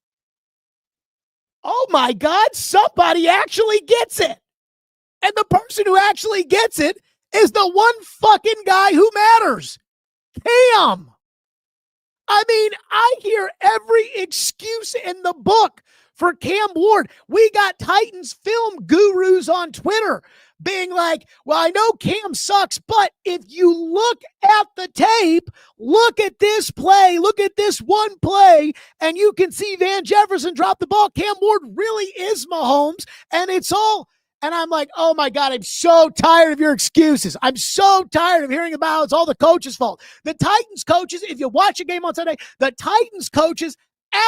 oh my God, somebody actually gets it. And the person who actually gets it is the one fucking guy who matters, Cam. I mean, I hear every excuse in the book for Cam Ward. We got Titans film gurus on Twitter being like, well, I know Cam sucks, but if you look at the tape, look at this play, look at this one play, and you can see Van Jefferson drop the ball. Cam Ward really is Mahomes, and it's all, and I'm like, oh my God, I'm so tired of your excuses. I'm so tired of hearing about it's all the coach's fault. The Titans coaches, if you watch a game on Sunday, the Titans coaches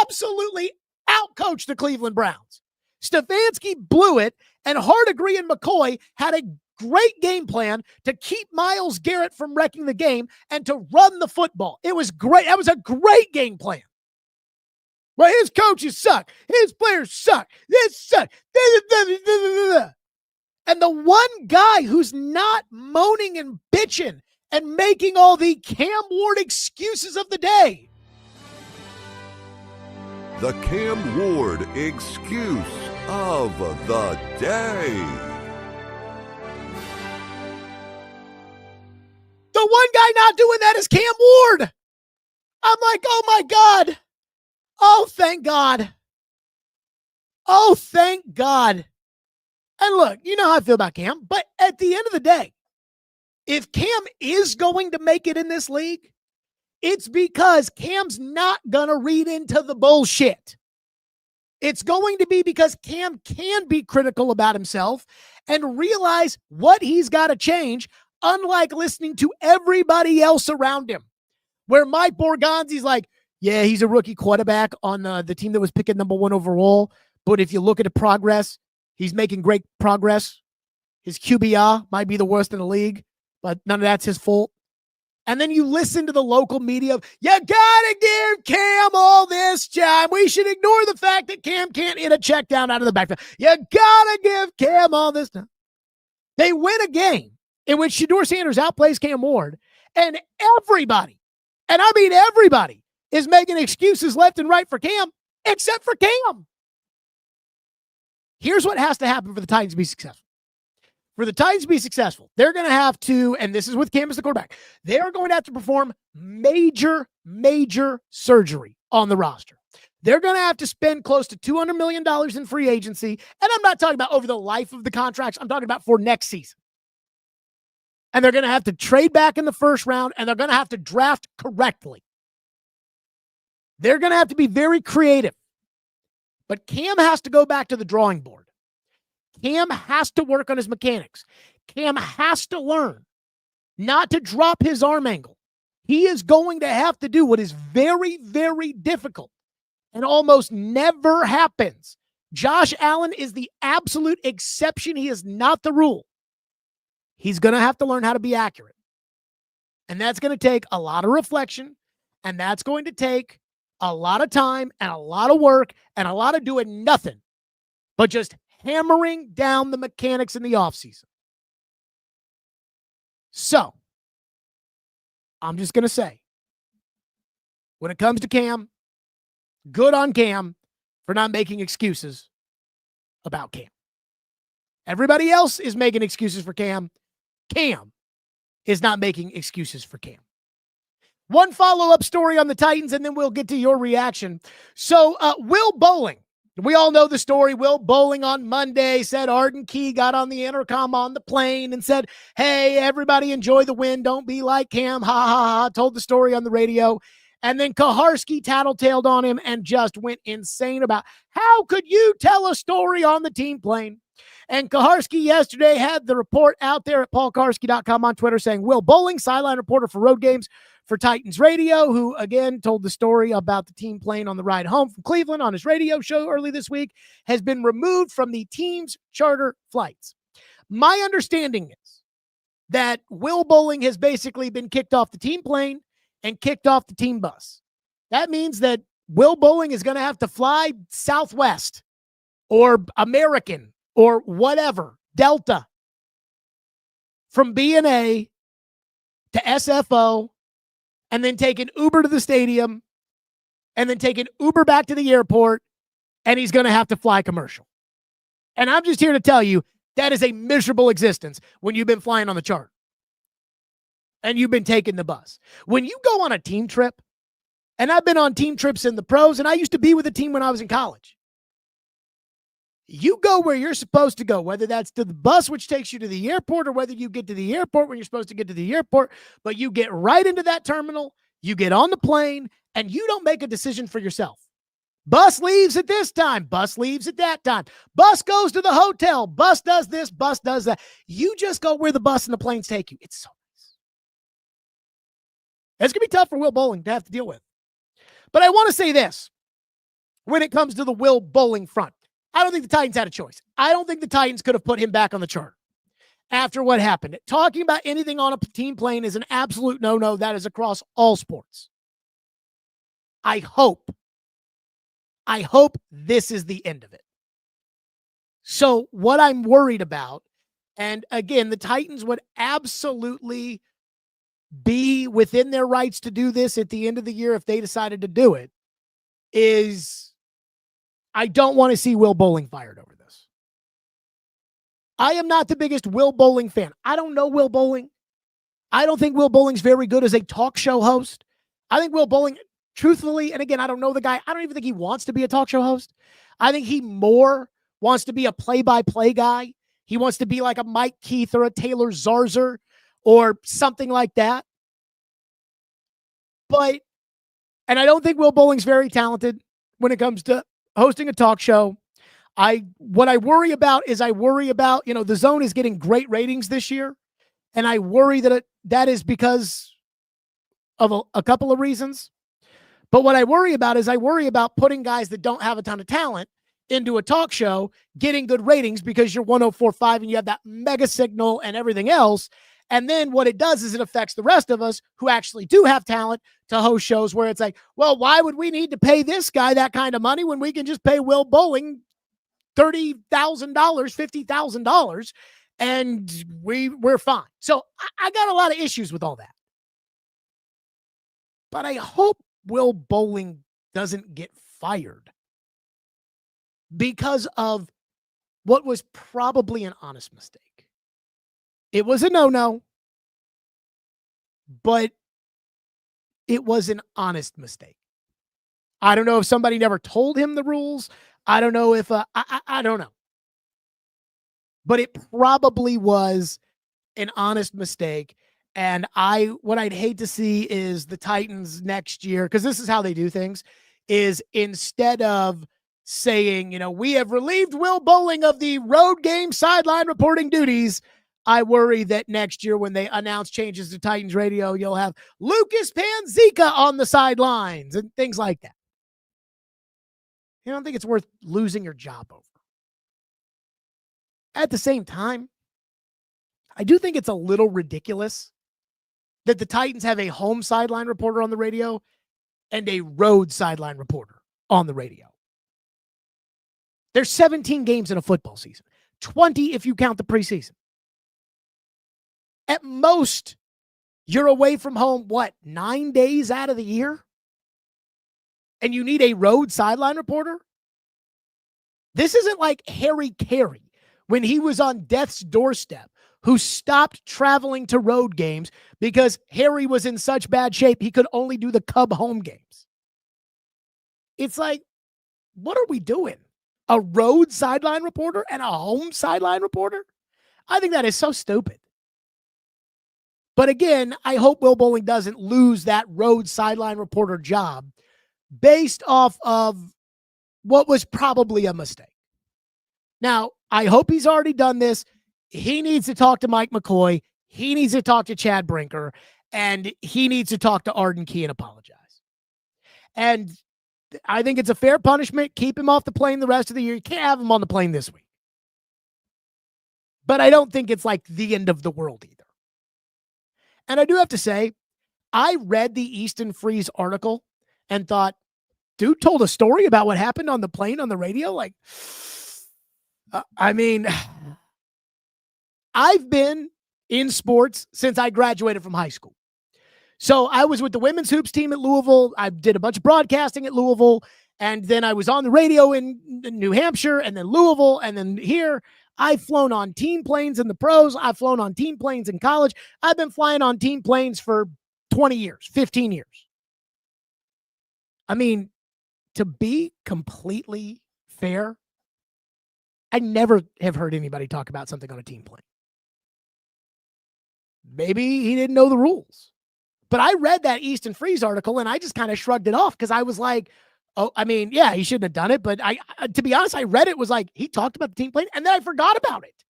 absolutely outcoached the Cleveland Browns. Stefanski blew it, and Hardegree and McCoy had a great game plan to keep Myles Garrett from wrecking the game and to run the football. It was great. That was a great game plan. Well, his coaches suck. His players suck. This suck. And the one guy who's not moaning and bitching and making all the Cam Ward excuses of the day. The Cam Ward excuse of the day. The one guy not doing that is Cam Ward. I'm like, oh my God. Oh, thank God. Oh, thank God. And look, you know how I feel about Cam, but at the end of the day, if Cam is going to make it in this league, it's because Cam's not going to read into the bullshit. It's going to be because Cam can be critical about himself and realize what he's got to change, unlike listening to everybody else around him. Where Mike Borgonzi's like, yeah, he's a rookie quarterback on the team that was picking number 1 overall. But if you look at the progress, he's making great progress. His QBR might be the worst in the league, but none of that's his fault. And then you listen to the local media. You got to give Cam all this time. We should ignore the fact that Cam can't hit a check down out of the backfield. You got to give Cam all this time. They win a game in which Shedeur Sanders outplays Cam Ward. And everybody, and I mean everybody, is making excuses left and right for Cam, except for Cam. Here's what has to happen for the Titans to be successful. For the Titans to be successful, they're going to have to, and this is with Cam as the quarterback, they're going to have to perform major surgery on the roster. They're going to have to spend close to $200 million in free agency. And I'm not talking about over the life of the contracts. I'm talking about for next season. And they're going to have to trade back in the first round, and they're going to have to draft correctly. They're going to have to be very creative. But Cam has to go back to the drawing board. Cam has to work on his mechanics. Cam has to learn not to drop his arm angle. He is going to have to do what is very, very difficult and almost never happens. Josh Allen is the absolute exception. He is not the rule. He's going to have to learn how to be accurate. And that's going to take a lot of reflection, and that's going to take a lot of time and a lot of work and a lot of doing nothing but just hammering down the mechanics in the offseason. So, I'm just going to say, when it comes to Cam, good on Cam for not making excuses about Cam. Everybody else is making excuses for Cam. Cam is not making excuses for Cam. One follow-up story on the Titans, and then we'll get to your reaction. So, Will Bolling. We all know the story. Will Bolling on Monday said Arden Key got on the intercom on the plane and said, hey, everybody enjoy the win. Don't be like Cam. Ha, ha, ha. Told the story on the radio. And then Kaharski tattletaled on him and just went insane about how could you tell a story on the team plane? And Kaharski yesterday had the report out there at paulkaharski.com on Twitter saying Will Bolling, sideline reporter for road games for Titans Radio, who again told the story about the team plane on the ride home from Cleveland on his radio show early this week, has been removed from the team's charter flights. My understanding is that Will Bolling has basically been kicked off the team plane and kicked off the team bus. That means that Will Bolling is going to have to fly Southwest or American or whatever, Delta, from B&A to SFO, and then take an Uber to the stadium, and then take an Uber back to the airport, and he's going to have to fly commercial. And I'm just here to tell you, that is a miserable existence when you've been flying on the chart and you've been taking the bus. When you go on a team trip, and I've been on team trips in the pros, and I used to be with a team when I was in college. You go where you're supposed to go, whether that's to the bus, which takes you to the airport, or whether you get to the airport when you're supposed to get to the airport, but you get right into that terminal, you get on the plane, and you don't make a decision for yourself. Bus leaves at this time, bus leaves at that time, bus goes to the hotel, bus does this, bus does that. You just go where the bus and the planes take you. It's so nice. It's going to be tough for Will Bolling to have to deal with. But I want to say this when it comes to the Will Bolling front. I don't think the Titans had a choice. I don't think the Titans could have put him back on the chart after what happened. Talking about anything on a team plane is an absolute no-no. That is across all sports. I hope this is the end of it. So what I'm worried about, and again, the Titans would absolutely be within their rights to do this at the end of the year if they decided to do it, is I don't want to see Will Bolling fired over this. I am not the biggest Will Bolling fan. I don't know Will Bolling. I don't think Will Bolling's very good as a talk show host. I think Will Bolling, truthfully, and again, I don't know the guy. I don't even think he wants to be a talk show host. I think he more wants to be a play-by-play guy. He wants to be like a Mike Keith or a Taylor Zarzer or something like that. And I don't think Will Bolling's very talented when it comes to hosting a talk show. What I worry about is the Zone is getting great ratings this year. And I worry that is because of a couple of reasons. But what I worry about is putting guys that don't have a ton of talent into a talk show, getting good ratings because you're 104.5 and you have that mega signal and everything else. And then what it does is it affects the rest of us who actually do have talent to host shows where it's like, well, why would we need to pay this guy that kind of money when we can just pay Will Bolling $30,000, $50,000 and we're fine. So I got a lot of issues with all that. But I hope Will Bolling doesn't get fired because of what was probably an honest mistake. It was a no-no, but it was an honest mistake. I don't know if somebody never told him the rules. I don't know if, I don't know. But it probably was an honest mistake. And what I'd hate to see is the Titans next year, because this is how they do things, is instead of saying, we have relieved Will Bolling of the road game sideline reporting duties, I worry that next year when they announce changes to Titans radio, you'll have Lucas Panzica on the sidelines and things like that. I don't think it's worth losing your job over. At the same time, I do think it's a little ridiculous that the Titans have a home sideline reporter on the radio and a road sideline reporter on the radio. There's 17 games in a football season, 20 if you count the preseason. At most, you're away from home, 9 days out of the year? And you need a road sideline reporter? This isn't like Harry Carey when he was on death's doorstep, who stopped traveling to road games because Harry was in such bad shape he could only do the Cub home games. It's like, what are we doing? A road sideline reporter and a home sideline reporter? I think that is so stupid. But again, I hope Will Bolling doesn't lose that road sideline reporter job based off of what was probably a mistake. Now, I hope he's already done this. He needs to talk to Mike McCoy. He needs to talk to Chad Brinker. And he needs to talk to Arden Key and apologize. And I think it's a fair punishment. Keep him off the plane the rest of the year. You can't have him on the plane this week. But I don't think it's like the end of the world either. And I do have to say, I read the Easton Freeze article and thought, dude told a story about what happened on the plane on the radio. Like, I've been in sports since I graduated from high school. So I was with the women's hoops team at Louisville. I did a bunch of broadcasting at Louisville. And then I was on the radio in New Hampshire and then Louisville and then here. I've flown on team planes in the pros. I've flown on team planes in college. I've been flying on team planes for 20 years, 15 years. I mean, to be completely fair, I never have heard anybody talk about something on a team plane. Maybe he didn't know the rules. But I read that Easton Freeze article and I just kind of shrugged it off because I was like, oh, I mean, yeah, he shouldn't have done it. But to be honest, I read it was like, he talked about the team plane and then I forgot about it.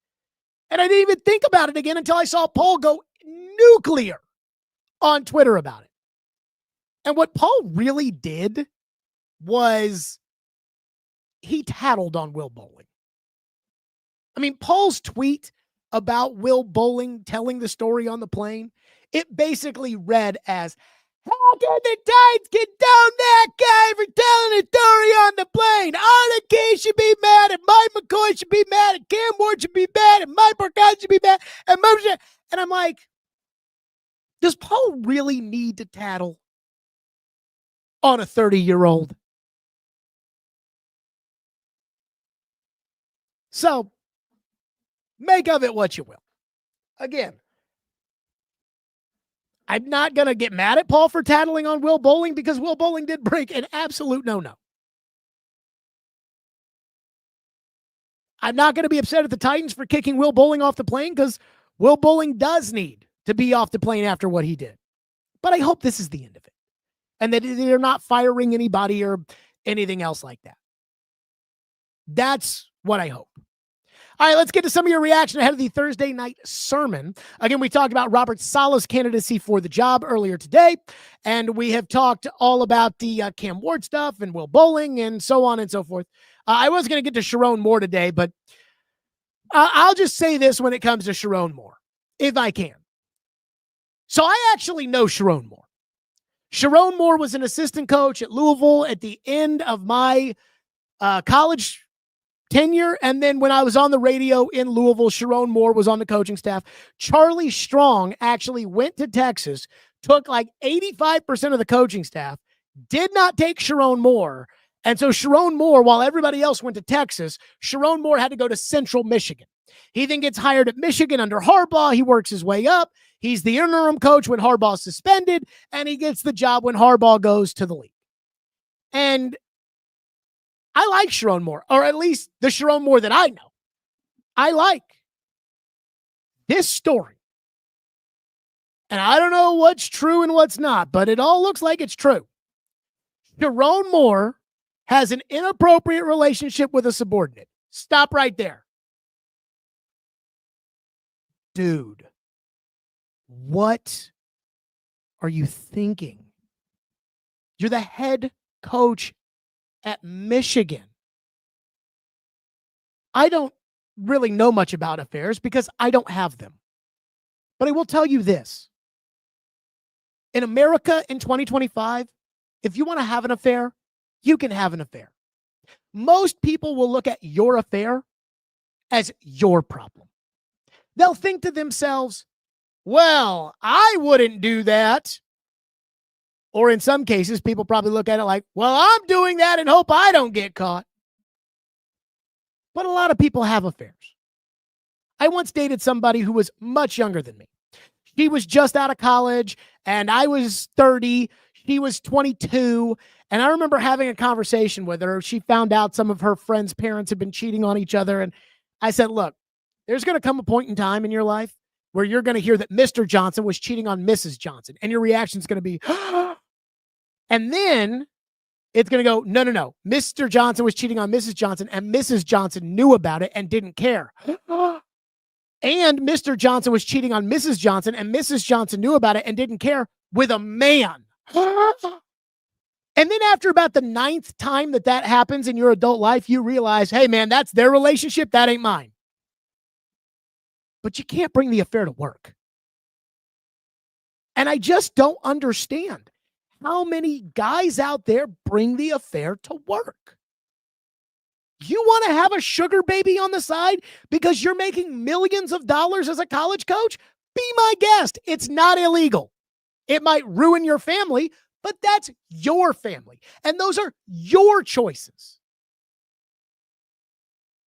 And I didn't even think about it again until I saw Paul go nuclear on Twitter about it. And what Paul really did was he tattled on Will Bolling. I mean, Paul's tweet about Will Bolling telling the story on the plane, it basically read as, how can the Titans get down that guy for telling a story on the plane? Arden Key should be mad, and Mike McCoy should be mad, and Cam Ward should be mad, and Mike McCarthy should be mad, and Moshe. And I'm like, does Paul really need to tattle on a 30-year-old? So, make of it what you will. Again, I'm not going to get mad at Paul for tattling on Will Bolling because Will Bolling did break an absolute no-no. I'm not going to be upset at the Titans for kicking Will Bolling off the plane because Will Bolling does need to be off the plane after what he did. But I hope this is the end of it and that they're not firing anybody or anything else like that. That's what I hope. All right, let's get to some of your reaction ahead of the Thursday night sermon. Again, we talked about Robert Saleh's candidacy for the job earlier today, and we have talked all about the Cam Ward stuff and Will Bolling and so on and so forth. I was going to get to Sherrone Moore today, but I'll just say this when it comes to Sherrone Moore, if I can. So I actually know Sherrone Moore. Sherrone Moore was an assistant coach at Louisville at the end of my college tenure, and then when I was on the radio in Louisville, Sherrone Moore was on the coaching staff. Charlie Strong actually went to Texas, took like 85% of the coaching staff, did not take Sherrone Moore, and so Sherrone Moore, while everybody else went to Texas, Sherrone Moore had to go to Central Michigan. He then gets hired at Michigan under Harbaugh. He works his way up. He's the interim coach when Harbaugh's suspended, and he gets the job when Harbaugh goes to the league. And I like Sherrone Moore, or at least the Sherrone Moore that I know. I like this story. And I don't know what's true and what's not, but it all looks like it's true. Sherrone Moore has an inappropriate relationship with a subordinate. Stop right there. Dude, what are you thinking? You're the head coach at Michigan. I don't really know much about affairs because I don't have them. But I will tell you this. In America in 2025, if you want to have an affair, you can have an affair. Most people will look at your affair as your problem. They'll think to themselves, well, I wouldn't do that. Or in some cases, people probably look at it like, well, I'm doing that and hope I don't get caught. But a lot of people have affairs. I once dated somebody who was much younger than me. She was just out of college, and I was 30. She was 22. And I remember having a conversation with her. She found out some of her friends' parents had been cheating on each other. And I said, look, there's going to come a point in time in your life where you're going to hear that Mr. Johnson was cheating on Mrs. Johnson. And your reaction is going to be, and then it's going to go, no. Mr. Johnson was cheating on Mrs. Johnson, and Mrs. Johnson knew about it and didn't care. And Mr. Johnson was cheating on Mrs. Johnson, and Mrs. Johnson knew about it and didn't care with a man. And then after about the 9th time that happens in your adult life, you realize, hey, man, that's their relationship. That ain't mine. But you can't bring the affair to work. And I just don't understand how many guys out there bring the affair to work. You want to have a sugar baby on the side because you're making millions of dollars as a college coach? Be my guest. It's not illegal. It might ruin your family, but that's your family. And those are your choices.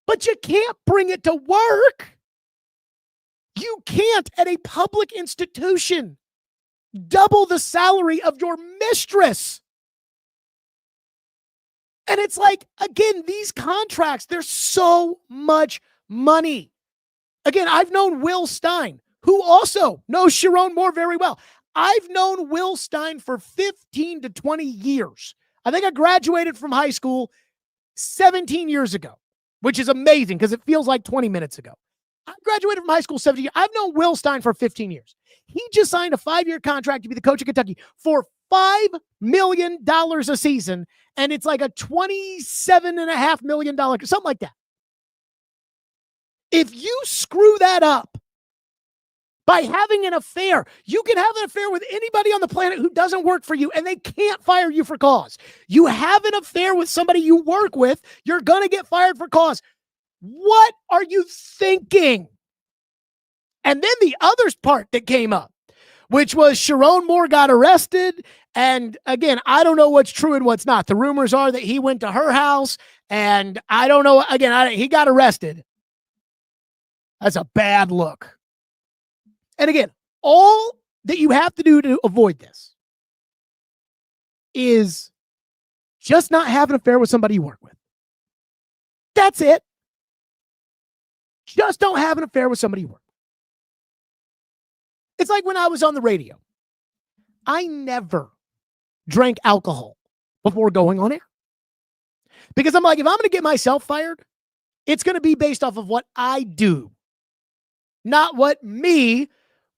But you can't bring it to work. You can't at a public institution double the salary of your mistress. And it's like, again, these contracts, they're so much money. Again, I've known Will Stein, who also knows Sherrone Moore very well. I've known Will Stein for 15 to 20 years. I think I graduated from high school 17 years ago, which is amazing because it feels like 20 minutes ago. I graduated from high school 17 years. I've known Will Stein for 15 years. He just signed a 5-year contract to be the coach of Kentucky for $5 million a season, and it's like a $27.5 million, something like that. If you screw that up by having an affair, you can have an affair with anybody on the planet who doesn't work for you, and they can't fire you for cause. You have an affair with somebody you work with, you're going to get fired for cause. What are you thinking? And then the other part that came up, which was Sherrone Moore got arrested. And again, I don't know what's true and what's not. The rumors are that he went to her house, and I don't know. Again, he got arrested. That's a bad look. And again, all that you have to do to avoid this is just not have an affair with somebody you work with. That's it. Just don't have an affair with somebody you work with. It's like when I was on the radio. I never drank alcohol before going on air. Because I'm like, if I'm going to get myself fired, it's going to be based off of what I do, not what me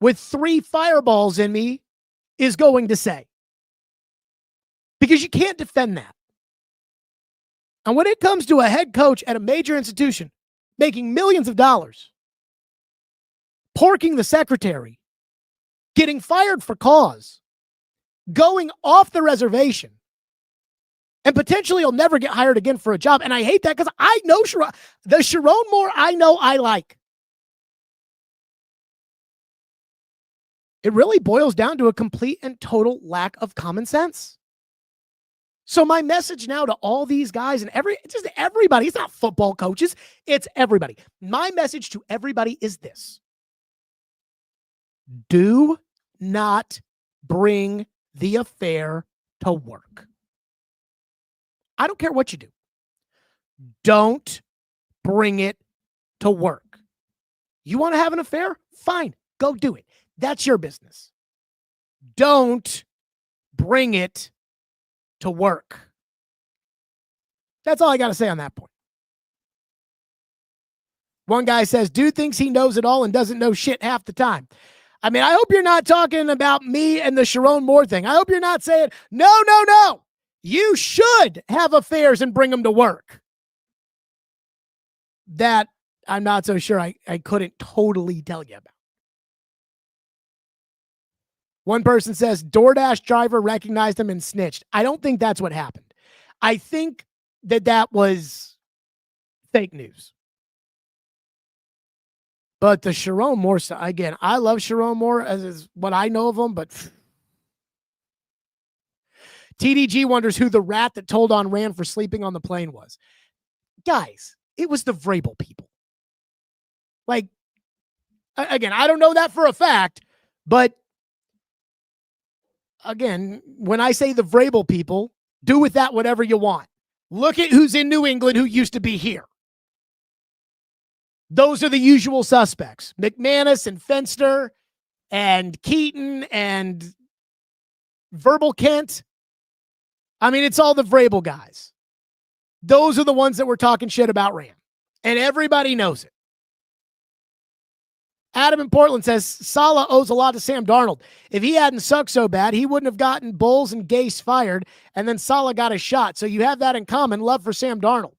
with 3 fireballs in me is going to say. Because you can't defend that. And when it comes to a head coach at a major institution making millions of dollars, porking the secretary, getting fired for cause, going off the reservation, and potentially he'll never get hired again for a job. And I hate that because I know the Sherrone Moore I know I like. It really boils down to a complete and total lack of common sense. So my message now to all these guys and just everybody, it's not football coaches, it's everybody. My message to everybody is this. Do not bring the affair to work. I don't care what you do. Don't bring it to work. You want to have an affair? Fine, go do it. That's your business. Don't bring it to work. That's all I got to say on that point. One guy says, dude thinks he knows it all and doesn't know shit half the time. I mean, I hope you're not talking about me and the Sherrone Moore thing. I hope you're not saying, no. You should have affairs and bring them to work. That I'm not so sure I couldn't totally tell you about. One person says DoorDash driver recognized him and snitched. I don't think that's what happened. I think that was fake news. But the Sherrone Moore, again, I love Sherrone Moore as is what I know of him, but TDG wonders who the rat that told on Rand for sleeping on the plane was. Guys, it was the Vrabel people. Like, again, I don't know that for a fact, but again, when I say the Vrabel people, do with that whatever you want. Look at who's in New England who used to be here. Those are the usual suspects. McManus and Fenster and Keaton and Verbal Kent. I mean, it's all the Vrabel guys. Those are the ones that were talking shit about Rand. And everybody knows it. Adam in Portland says, Saleh owes a lot to Sam Darnold. If he hadn't sucked so bad, he wouldn't have gotten Bowles and Gase fired, and then Saleh got a shot. So you have that in common, love for Sam Darnold.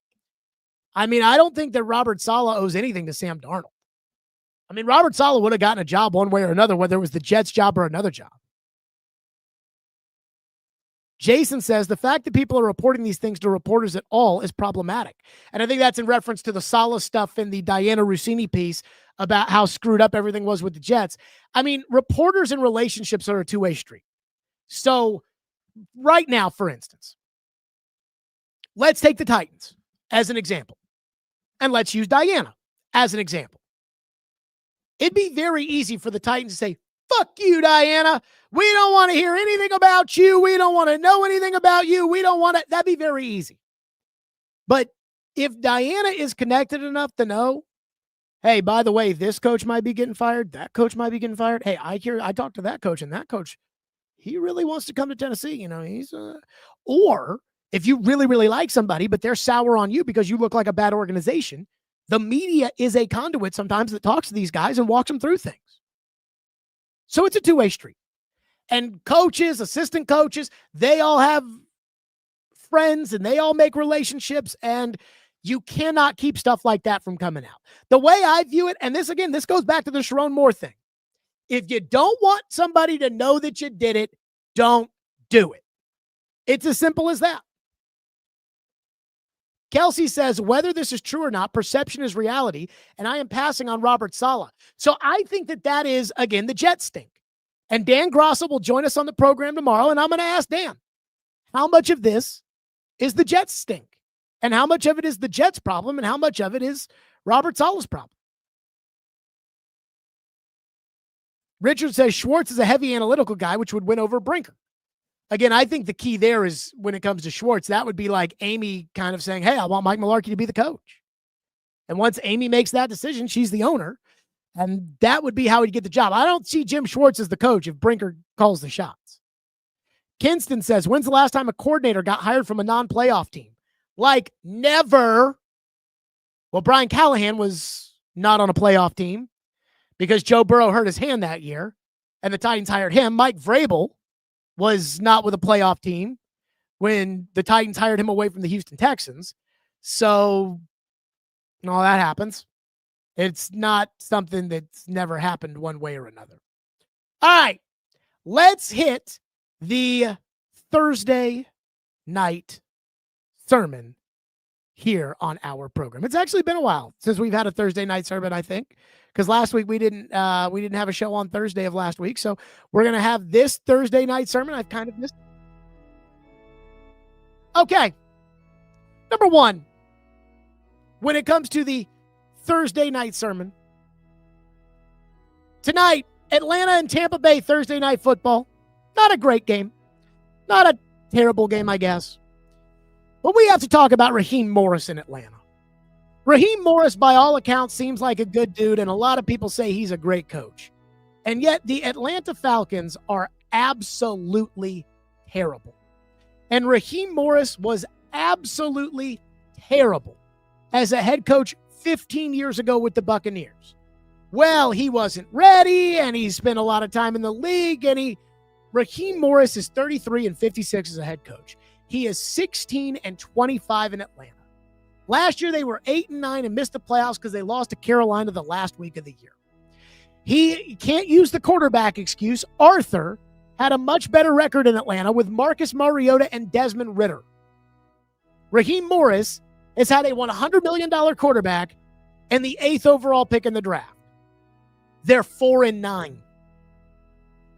I mean, I don't think that Robert Saleh owes anything to Sam Darnold. I mean, Robert Saleh would have gotten a job one way or another, whether it was the Jets job or another job. Jason says, the fact that people are reporting these things to reporters at all is problematic. And I think that's in reference to the Saleh stuff in the Diana Rossini piece about how screwed up everything was with the Jets. I mean, reporters and relationships are a two-way street. So right now, for instance, let's take the Titans as an example. And let's use Diana as an example. It'd be very easy for the Titans to say, fuck you, Diana. We don't want to hear anything about you. We don't want to know anything about you. We don't want to. That'd be very easy. But if Diana is connected enough to know, hey, by the way, this coach might be getting fired. That coach might be getting fired. Hey, I talked to that coach, and that coach, he really wants to come to Tennessee. You know, or if you really, really like somebody, but they're sour on you because you look like a bad organization, the media is a conduit sometimes that talks to these guys and walks them through things. So it's a two-way street. And coaches, assistant coaches, they all have friends and they all make relationships, and you cannot keep stuff like that from coming out. The way I view it, and this goes back to the Sherrone Moore thing. If you don't want somebody to know that you did it, don't do it. It's as simple as that. Kelsey says, whether this is true or not, perception is reality, and I am passing on Robert Saleh. So I think that is, again, the Jets stink. And Dan Grossel will join us on the program tomorrow, and I'm going to ask Dan, how much of this is the Jets stink? And how much of it is the Jets' problem, and how much of it is Robert Saleh's problem? Richard says Schwartz is a heavy analytical guy, which would win over Brinker. Again, I think the key there is when it comes to Schwartz, that would be like Amy kind of saying, hey, I want Mike Mularkey to be the coach. And once Amy makes that decision, she's the owner. And that would be how he'd get the job. I don't see Jim Schwartz as the coach if Brinker calls the shots. Kinston says, when's the last time a coordinator got hired from a non-playoff team? Like, never. Well, Brian Callahan was not on a playoff team because Joe Burrow hurt his hand that year, and the Titans hired him. Mike Vrabel was not with a playoff team when the Titans hired him away from the Houston Texans. So, all that happens. It's not something that's never happened one way or another. All right, let's hit the Thursday night sermon here on our program. It's actually been a while since we've had a Thursday night sermon, I think, because last week we didn't have a show on Thursday of last week. So we're going to have this Thursday night sermon. I've kind of missed. Okay. Number one, when it comes to the Thursday night sermon, tonight, Atlanta and Tampa Bay Thursday night football. Not a great game. Not a terrible game, I guess. But we have to talk about Raheem Morris in Atlanta. Raheem Morris, by all accounts, seems like a good dude, and a lot of people say he's a great coach. And yet the Atlanta Falcons are absolutely terrible. And Raheem Morris was absolutely terrible as a head coach 15 years ago with the Buccaneers. Well, he wasn't ready, and he spent a lot of time in the league, and Raheem Morris is 33-56 as a head coach. He is 16-25 in Atlanta. Last year, they were 8-9 and missed the playoffs because they lost to Carolina the last week of the year. He can't use the quarterback excuse. Arthur had a much better record in Atlanta with Marcus Mariota and Desmond Ridder. Raheem Morris has had a $100 million quarterback and the 8th overall pick in the draft. They're 4-9.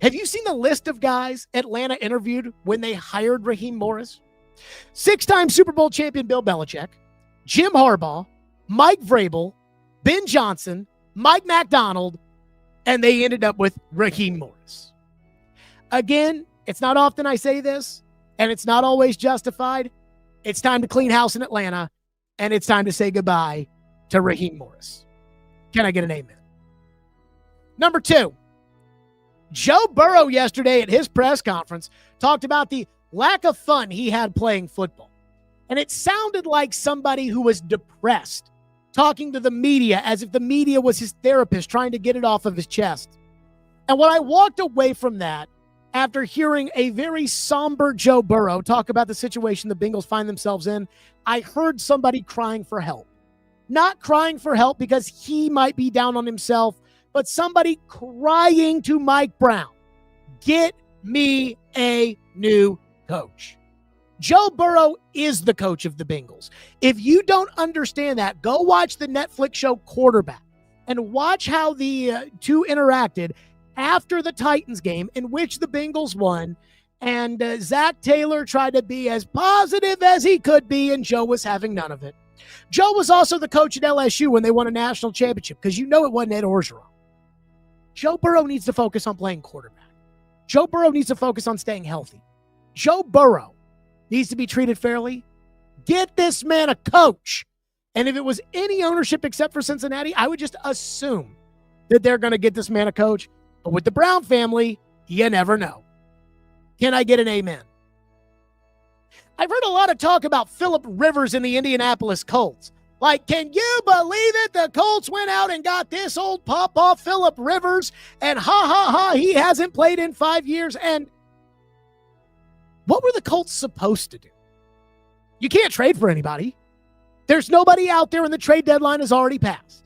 Have you seen the list of guys Atlanta interviewed when they hired Raheem Morris? 6-time Super Bowl champion Bill Belichick, Jim Harbaugh, Mike Vrabel, Ben Johnson, Mike McDonald, and they ended up with Raheem Morris. Again, it's not often I say this, and it's not always justified. It's time to clean house in Atlanta, and it's time to say goodbye to Raheem Morris. Can I get an amen? Number 2, Joe Burrow yesterday at his press conference talked about the lack of fun he had playing football. And it sounded like somebody who was depressed, talking to the media as if the media was his therapist trying to get it off of his chest. And when I walked away from that, after hearing a very somber Joe Burrow talk about the situation the Bengals find themselves in, I heard somebody crying for help. Not crying for help because he might be down on himself, but somebody crying to Mike Brown, get me a new coach. Joe Burrow is the coach of the Bengals. If you don't understand that, go watch the Netflix show Quarterback and watch how the two interacted after the Titans game in which the Bengals won, and Zach Taylor tried to be as positive as he could be, and Joe was having none of it. Joe was also the coach at LSU when they won a national championship, because you know it wasn't Ed Orgeron. Joe Burrow needs to focus on playing quarterback. Joe Burrow needs to focus on staying healthy. Joe Burrow needs to be treated fairly. Get this man a coach. And if it was any ownership except for Cincinnati, I would just assume that they're going to get this man a coach. But with the Brown family, you never know. Can I get an amen? I've heard a lot of talk about Phillip Rivers in the Indianapolis Colts. Like, can you believe it? The Colts went out and got this old pop-off Phillip Rivers, and he hasn't played in 5 years. And what were the Colts supposed to do? You can't trade for anybody. There's nobody out there, and the trade deadline has already passed.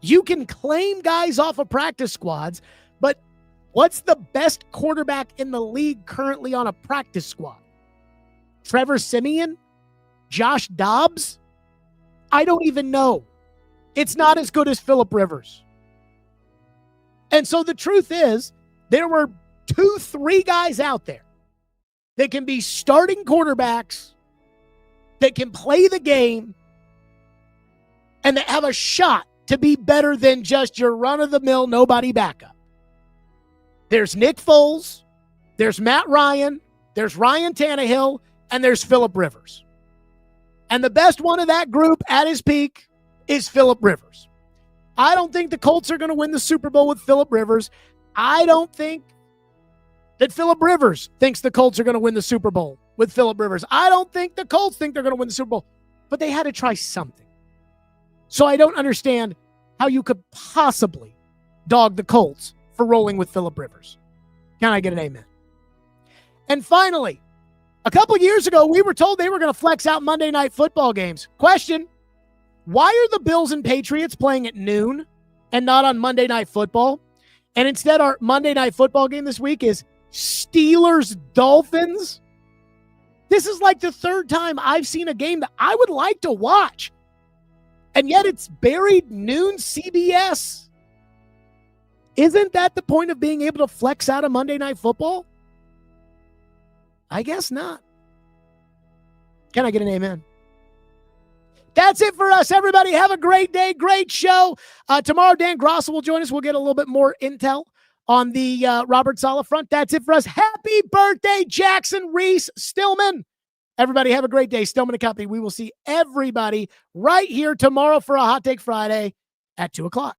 You can claim guys off of practice squads, but what's the best quarterback in the league currently on a practice squad? Trevor Siemian? Josh Dobbs? I don't even know. It's not as good as Phillip Rivers. And so the truth is, there were 2-3 guys out there that can be starting quarterbacks, that can play the game, and that have a shot to be better than just your run-of-the-mill nobody backup. There's Nick Foles, there's Matt Ryan, there's Ryan Tannehill, and there's Phillip Rivers. And the best one of that group at his peak is Phillip Rivers. I don't think the Colts are going to win the Super Bowl with Phillip Rivers. I don't think that Phillip Rivers thinks the Colts are going to win the Super Bowl with Phillip Rivers. I don't think the Colts think they're going to win the Super Bowl. But they had to try something. So I don't understand how you could possibly dog the Colts for rolling with Phillip Rivers. Can I get an amen? And finally, a couple years ago, we were told they were going to flex out Monday Night Football games. Question, why are the Bills and Patriots playing at noon and not on Monday Night Football? And instead, our Monday Night Football game this week is Steelers-Dolphins? This is like the third time I've seen a game that I would like to watch. And yet it's buried noon CBS. Isn't that the point of being able to flex out a Monday Night Football? I guess not. Can I get an amen? That's it for us, everybody. Have a great day. Great show. Tomorrow, Dan Grosso will join us. We'll get a little bit more intel on the Robert Saleh front. That's it for us. Happy birthday, Jackson Reese Stillman. Everybody have a great day. Stillman and Company. We will see everybody right here tomorrow for a Hot Take Friday at 2 o'clock.